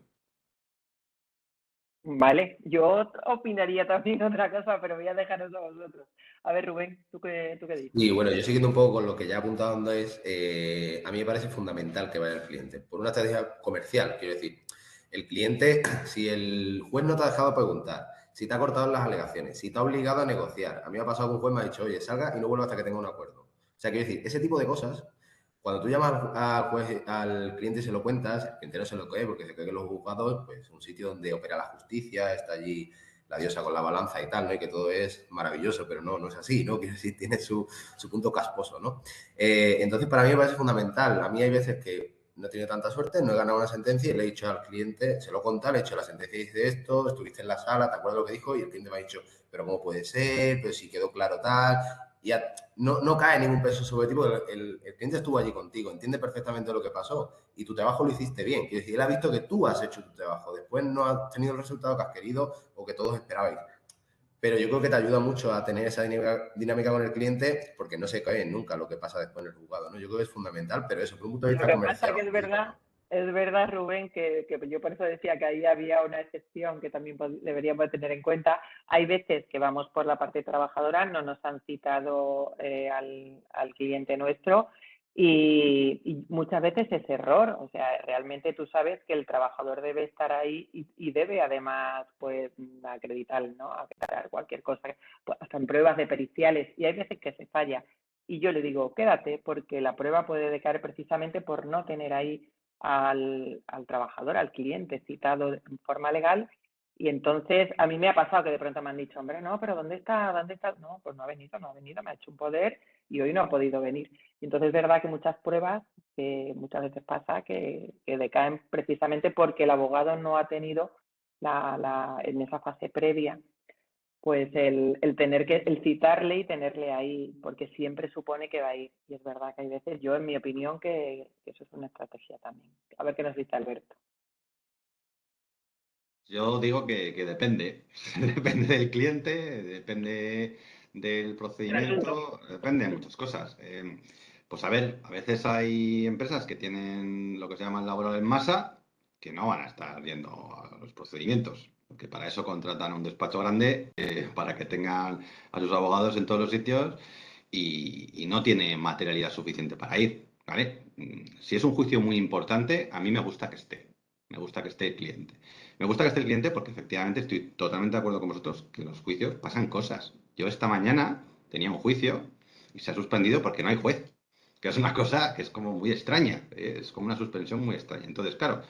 Vale, yo opinaría también otra cosa, pero voy a dejaros a vosotros. A ver, Rubén, ¿tú qué dices? Y bueno, yo siguiendo un poco con lo que ya ha apuntado Andrés, a mí me parece fundamental que vaya el cliente. Por una estrategia comercial, quiero decir, el cliente, si el juez no te ha dejado preguntar, si te ha cortado las alegaciones, si te ha obligado a negociar, a mí me ha pasado que un juez me ha dicho, oye, salga y no vuelva hasta que tenga un acuerdo. O sea, quiero decir, ese tipo de cosas, cuando tú llamas al juez, al cliente y se lo cuentas, el cliente no se lo cree porque se cree que los juzgados, pues, es un sitio donde opera la justicia, está allí la diosa con la balanza y tal, ¿no? Y que todo es maravilloso, pero no es así, ¿no? Quiero decir, tiene su punto casposo, ¿no? Entonces, para mí me parece fundamental. A mí hay veces que no he tenido tanta suerte, no he ganado una sentencia y le he dicho al cliente, se lo he contado, le he dicho, la sentencia dice esto, estuviste en la sala, ¿te acuerdas lo que dijo? Y el cliente me ha dicho, pero ¿cómo puede ser? Pero si quedó claro tal. Y ya no cae ningún peso sobre ti porque el cliente estuvo allí contigo, entiende perfectamente lo que pasó y tu trabajo lo hiciste bien. Quiero decir, él ha visto que tú has hecho tu trabajo, después no has tenido el resultado que has querido o que todos esperabais. Pero yo creo que te ayuda mucho a tener esa dinámica con el cliente porque no se cae nunca lo que pasa después en el juzgado, ¿no? Yo creo que es fundamental, pero eso, por un punto de Lo vista que pasa comercial que o jurídico, no. es verdad, Rubén, que yo por eso decía que ahí había una excepción que también deberíamos tener en cuenta. Hay veces que vamos por la parte trabajadora, no nos han citado al cliente nuestro y muchas veces es error. O sea, realmente tú sabes que el trabajador debe estar ahí y debe además pues acreditar, ¿no? Acreditar cualquier cosa, pues, hasta en pruebas de periciales y hay veces que se falla. Y yo le digo, quédate, porque la prueba puede decaer precisamente por no tener ahí al trabajador, al cliente citado en forma legal. Y entonces a mí me ha pasado que de pronto me han dicho, hombre, no, pero ¿dónde está? ¿Dónde está? No, pues no ha venido, me ha hecho un poder y hoy no ha podido venir. Y entonces es verdad que muchas pruebas, muchas veces pasa que decaen precisamente porque el abogado no ha tenido en esa fase previa pues el citarle y tenerle ahí, porque siempre supone que va a ir. Y es verdad que hay veces, yo en mi opinión, que eso es una estrategia también. A ver qué nos dice Alberto. Yo digo que depende. Depende del cliente, depende del El asunto. procedimiento, depende de muchas cosas. Pues a ver, a veces hay empresas que tienen lo que se llama el laboral en masa, que no van a estar yendo a los procedimientos, porque para eso contratan un despacho grande, para que tengan a sus abogados en todos los sitios y no tiene materialidad suficiente para ir, ¿vale? Si es un juicio muy importante, a mí me gusta que esté. Me gusta que esté el cliente. Me gusta que esté el cliente porque efectivamente estoy totalmente de acuerdo con vosotros que en los juicios pasan cosas. Yo esta mañana tenía un juicio y se ha suspendido porque no hay juez, que es una cosa que es como muy extraña, es como una suspensión muy extraña. Entonces, claro,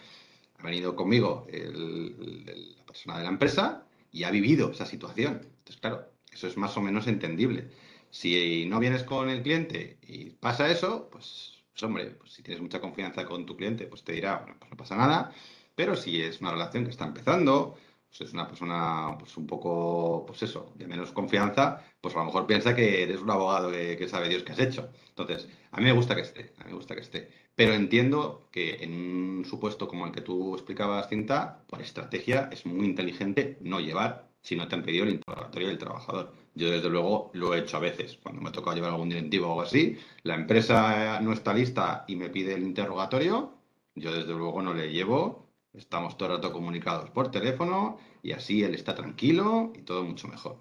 ha venido conmigo la persona de la empresa y ha vivido esa situación. Entonces, claro, eso es más o menos entendible. Si no vienes con el cliente y pasa eso, pues hombre, pues si tienes mucha confianza con tu cliente, pues te dirá, bueno, pues no pasa nada. Pero si es una relación que está empezando, pues es una persona pues un poco, pues eso, de menos confianza, pues a lo mejor piensa que eres un abogado que sabe Dios qué has hecho. Entonces, a mí me gusta que esté, a mí me gusta que esté. Pero entiendo que en un supuesto como el que tú explicabas, Cinta, por estrategia es muy inteligente no llevar si no te han pedido el interrogatorio del trabajador. Yo, desde luego, lo he hecho a veces. Cuando me ha tocado llevar algún directivo o algo así, la empresa no está lista y me pide el interrogatorio, yo, desde luego, no le llevo. Estamos todo el rato comunicados por teléfono y así él está tranquilo y todo mucho mejor.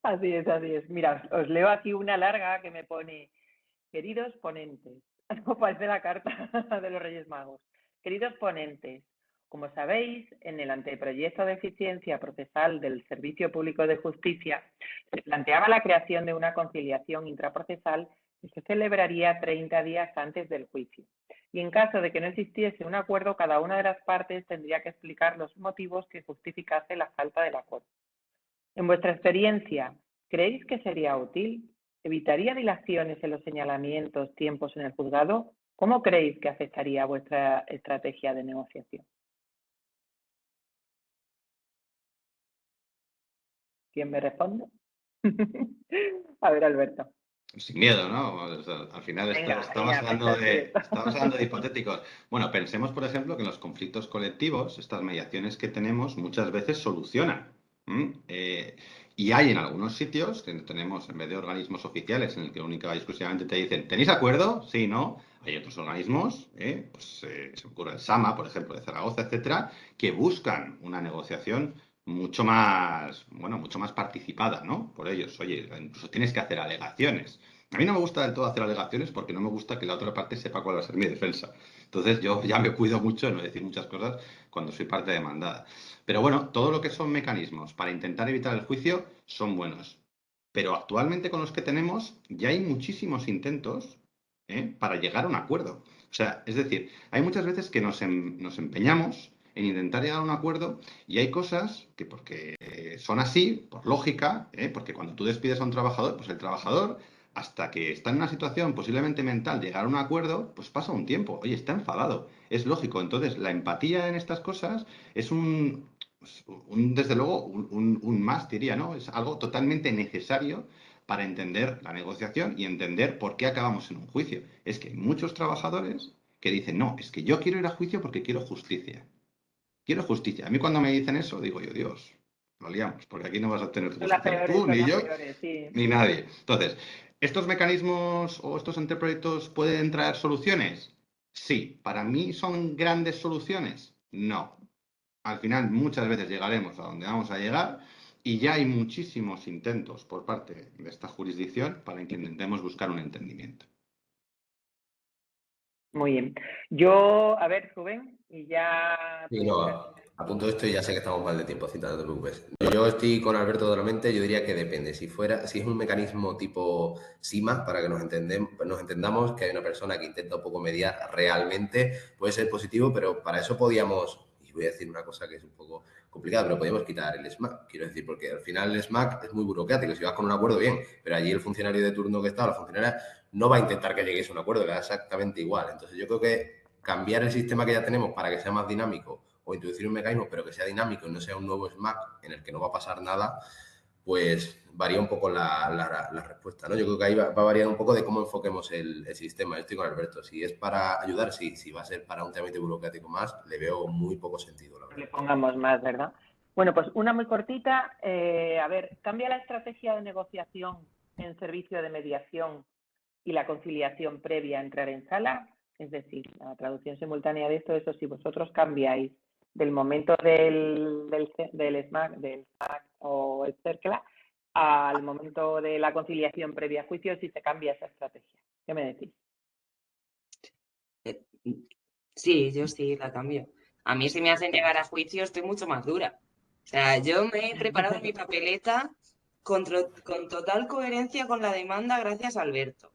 Así es, así es. Mira, os leo aquí una larga que me pone: queridos ponentes, no parece la carta de los Reyes Magos. Queridos ponentes, como sabéis, en el anteproyecto de eficiencia procesal del Servicio Público de Justicia se planteaba la creación de una conciliación intraprocesal que se celebraría 30 días antes del juicio. Y en caso de que no existiese un acuerdo, cada una de las partes tendría que explicar los motivos que justificase la falta del acuerdo. En vuestra experiencia, ¿creéis que sería útil? ¿Evitaría dilaciones en los señalamientos, tiempos en el juzgado? ¿Cómo creéis que afectaría vuestra estrategia de negociación? ¿Quién me responde? A ver, Alberto. Sin miedo, ¿no? O sea, al final Venga, estamos venga, hablando péchate de, esto. estamos hablando de hipotéticos. Bueno, pensemos, por ejemplo, que en los conflictos colectivos, estas mediaciones que tenemos muchas veces solucionan. Y hay en algunos sitios que tenemos, en vez de organismos oficiales en el que única y exclusivamente te dicen, ¿tenéis acuerdo? Sí, no. Hay otros organismos, se me ocurre el SAMA, por ejemplo, de Zaragoza, etcétera, que buscan una negociación mucho más, bueno, mucho más participada, ¿no? Por ellos. Oye, incluso tienes que hacer alegaciones. A mí no me gusta del todo hacer alegaciones porque no me gusta que la otra parte sepa cuál va a ser mi defensa. Entonces yo ya me cuido mucho de no decir muchas cosas cuando soy parte demandada. Pero bueno, todo lo que son mecanismos para intentar evitar el juicio son buenos. Pero actualmente con los que tenemos ya hay muchísimos intentos, para llegar a un acuerdo. O sea, es decir, hay muchas veces que nos empeñamos en intentar llegar a un acuerdo y hay cosas que porque son así, por lógica, porque cuando tú despides a un trabajador, pues el trabajador, hasta que está en una situación posiblemente mental, llegar a un acuerdo, pues pasa un tiempo. Oye, está enfadado. Es lógico. Entonces, la empatía en estas cosas es desde luego, un más, diría, ¿no? Es algo totalmente necesario para entender la negociación y entender por qué acabamos en un juicio. Es que hay muchos trabajadores que dicen, no, es que yo quiero ir a juicio porque quiero justicia. Quiero justicia. A mí cuando me dicen eso, digo yo, Dios, lo liamos, porque aquí no vas a tener justicia tú, Son ni las yo, peores, sí. ni nadie. Entonces, ¿estos mecanismos o estos anteproyectos pueden traer soluciones? Sí. ¿Para mí son grandes soluciones? No. Al final, muchas veces llegaremos a donde vamos a llegar y ya hay muchísimos intentos por parte de esta jurisdicción para que intentemos buscar un entendimiento. Muy bien. Yo, a ver, Rubén, y ya Sí, tú no, terminas. a punto de esto y ya sé que estamos mal de tiempo, Cita, no te preocupes. Yo estoy con Alberto totalmente, yo diría que depende. Si es un mecanismo tipo SIMA, para que nos entendamos, que hay una persona que intenta un poco mediar realmente, puede ser positivo, pero para eso podíamos, y voy a decir una cosa que es un poco complicada, pero podíamos quitar el SMAC, quiero decir, porque al final el SMAC es muy burocrático, si vas con un acuerdo, bien, pero allí el funcionario de turno que está, la funcionaria, no va a intentar que lleguéis a un acuerdo, le da exactamente igual. Entonces yo creo que cambiar el sistema que ya tenemos para que sea más dinámico o introducir un mecanismo pero que sea dinámico y no sea un nuevo SMAC en el que no va a pasar nada, pues varía un poco la respuesta, ¿no? Yo creo que ahí va a variar un poco de cómo enfoquemos el sistema. Yo estoy con Alberto. Si es para ayudar, sí. Si va a ser para un trámite burocrático más, le veo muy poco sentido, la Le verdad. pongamos más, ¿verdad? Bueno, pues una muy cortita. A ver, ¿cambia la estrategia de negociación en servicio de mediación y la conciliación previa a entrar en sala? Es decir, la traducción simultánea de esto, eso si vosotros cambiáis del momento del SMAC o el CERCLA al momento de la conciliación previa a juicio, si se cambia esa estrategia. ¿Qué me decís? Sí, yo sí la cambio. A mí si me hacen llegar a juicio estoy mucho más dura. O sea, yo me he preparado mi papeleta con total coherencia con la demanda gracias a Alberto.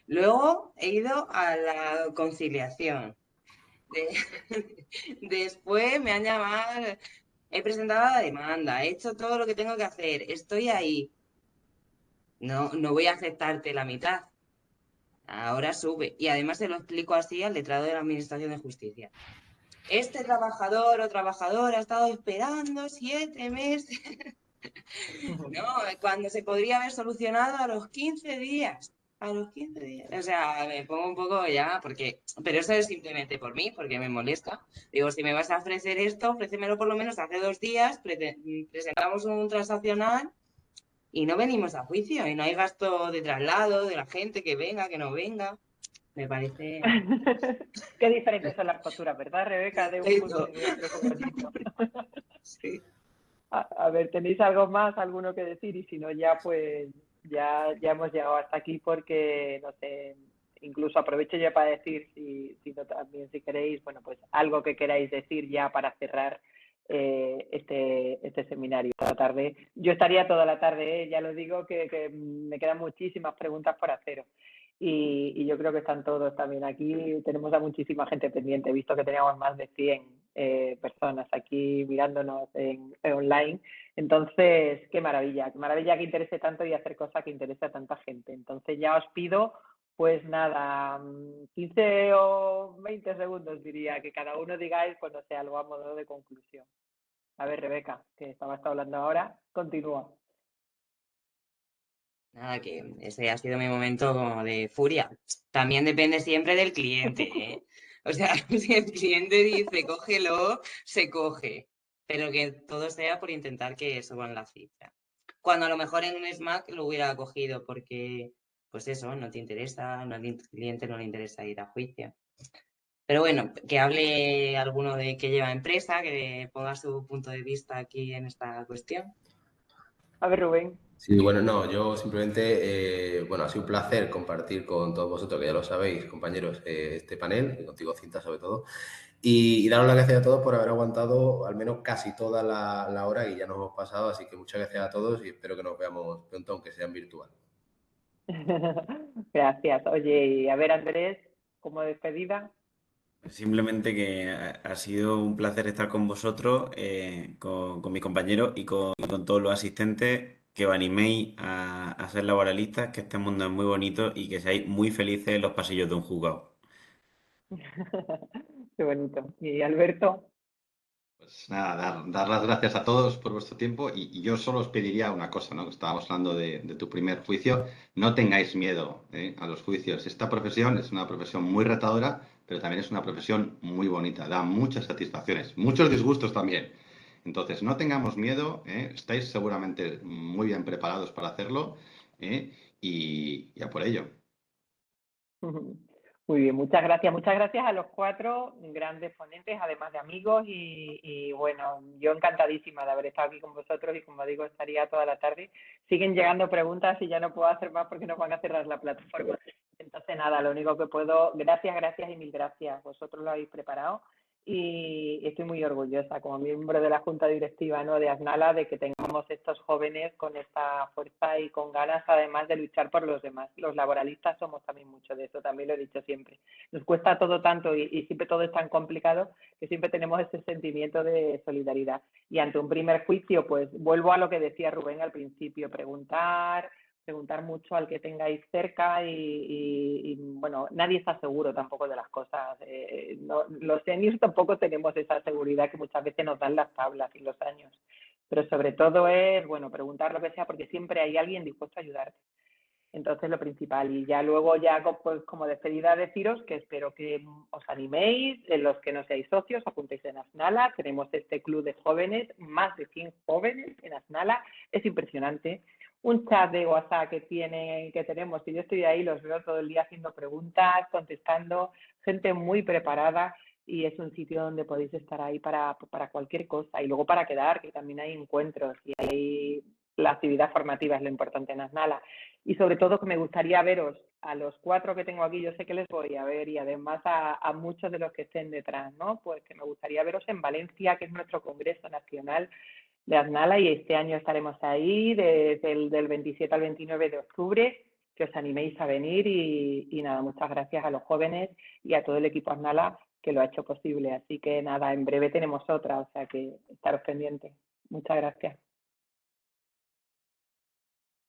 Luego he ido a la conciliación. Después me han llamado, he presentado la demanda, he hecho todo lo que tengo que hacer, estoy ahí. No voy a aceptarte la mitad. Ahora sube. Y además se lo explico así al letrado de la Administración de Justicia. este trabajador o trabajadora ha estado esperando 7 meses. No, cuando se podría haber solucionado a los 15 días. A los 15 días. O sea, me pongo un poco ya, porque. Pero eso es simplemente por mí, porque me molesta. Digo, si me vas a ofrecer esto, ofrécemelo por lo menos hace 2 días, presentamos un transaccional y no venimos a juicio. Y no hay gasto de traslado de la gente que venga, que no venga. Me parece. Qué diferentes son las posturas, ¿verdad, Rebeca? De un punto y de otro, qué bonito. Sí. A ver, ¿tenéis algo más, alguno que decir? Y si no, ya pues ya hemos llegado hasta aquí porque, no sé, incluso aprovecho ya para decir, si no también si queréis, bueno, pues algo que queráis decir ya para cerrar este seminario esta tarde. Yo estaría toda la tarde, ya lo digo, que me quedan muchísimas preguntas por haceros. Y yo creo que están todos también aquí. Tenemos a muchísima gente pendiente, visto que teníamos más de 100 personas aquí mirándonos en online. Entonces, qué maravilla que interese tanto y hacer cosas que interese a tanta gente. Entonces ya os pido, pues nada, 15 o 20 segundos diría, que cada uno digáis, pues no sé, algo a modo de conclusión. A ver, Rebeca, que estabas hablando ahora, continúa. Nada, que ese ha sido mi momento como de furia. También depende siempre del cliente, ¿eh? O sea, si el cliente dice cógelo, se coge. Pero que todo sea por intentar que suban la cifra. Cuando a lo mejor en un SMAC lo hubiera cogido porque, pues eso, no te interesa, no, al cliente no le interesa ir a juicio. Pero bueno, que hable alguno de que lleva empresa, que ponga su punto de vista aquí en esta cuestión. A ver, Rubén. Sí, bueno, no, yo simplemente, bueno, ha sido un placer compartir con todos vosotros, que ya lo sabéis, compañeros, este panel, y contigo, Cinta, sobre todo, y daros las gracias a todos por haber aguantado al menos casi toda la hora y ya nos hemos pasado, así que muchas gracias a todos y espero que nos veamos pronto, aunque sea en virtual. Gracias. Oye, y a ver, Andrés, como despedida. Simplemente que ha sido un placer estar con vosotros, con mis compañeros y con todos los asistentes, que os animéis a ser laboralistas, que este mundo es muy bonito y que seáis muy felices en los pasillos de un juzgado. Qué bonito. Y Alberto. Pues nada, dar las gracias a todos por vuestro tiempo y yo solo os pediría una cosa, ¿no? Estábamos hablando de tu primer juicio. No tengáis miedo, a los juicios. Esta profesión es una profesión muy retadora, pero también es una profesión muy bonita. Da muchas satisfacciones, muchos disgustos también. Entonces, no tengamos miedo, estáis seguramente muy bien preparados para hacerlo, y a por ello. Muy bien, muchas gracias. Muchas gracias a los 4 grandes ponentes, además de amigos. Y bueno, yo encantadísima de haber estado aquí con vosotros y como digo, estaría toda la tarde. Siguen llegando preguntas y ya no puedo hacer más porque nos van a cerrar la plataforma. Entonces, nada, lo único que puedo, gracias y mil gracias. Vosotros lo habéis preparado y estoy muy orgullosa como miembro de la Junta Directiva, ¿no?, de ASNALA, de que tengamos estos jóvenes con esta fuerza y con ganas además de luchar por los demás. Los laboralistas somos también mucho de eso, también lo he dicho siempre. Nos cuesta todo tanto y siempre todo es tan complicado que siempre tenemos ese sentimiento de solidaridad. Y ante un primer juicio, pues vuelvo a lo que decía Rubén al principio, preguntar mucho al que tengáis cerca y bueno, nadie está seguro tampoco de las cosas. No, los seniors tampoco tenemos esa seguridad que muchas veces nos dan las tablas y los años. Pero sobre todo es, bueno, preguntar lo que sea porque siempre hay alguien dispuesto a ayudarte. Entonces, lo principal. Y ya luego, ya pues, como despedida, deciros que espero que os animéis, los que no seáis socios, apuntéis en ASNALA. Tenemos este club de jóvenes, más de 100 jóvenes en ASNALA. Es impresionante. Un chat de WhatsApp que tenemos, y yo estoy ahí, los veo todo el día haciendo preguntas, contestando, gente muy preparada. Y es un sitio donde podéis estar ahí para cualquier cosa. Y luego para quedar, que también hay encuentros y hay la actividad formativa es lo importante en ASNALA. Y sobre todo que me gustaría veros a los 4 que tengo aquí, yo sé que les voy a ver, y además a muchos de los que estén detrás, ¿no? Pues que me gustaría veros en Valencia, que es nuestro Congreso Nacional de ASNALA, y este año estaremos ahí desde del 27 al 29 de octubre, que os animéis a venir y nada, muchas gracias a los jóvenes y a todo el equipo ASNALA que lo ha hecho posible. Así que nada, en breve tenemos otra, o sea que estaros pendientes. Muchas gracias.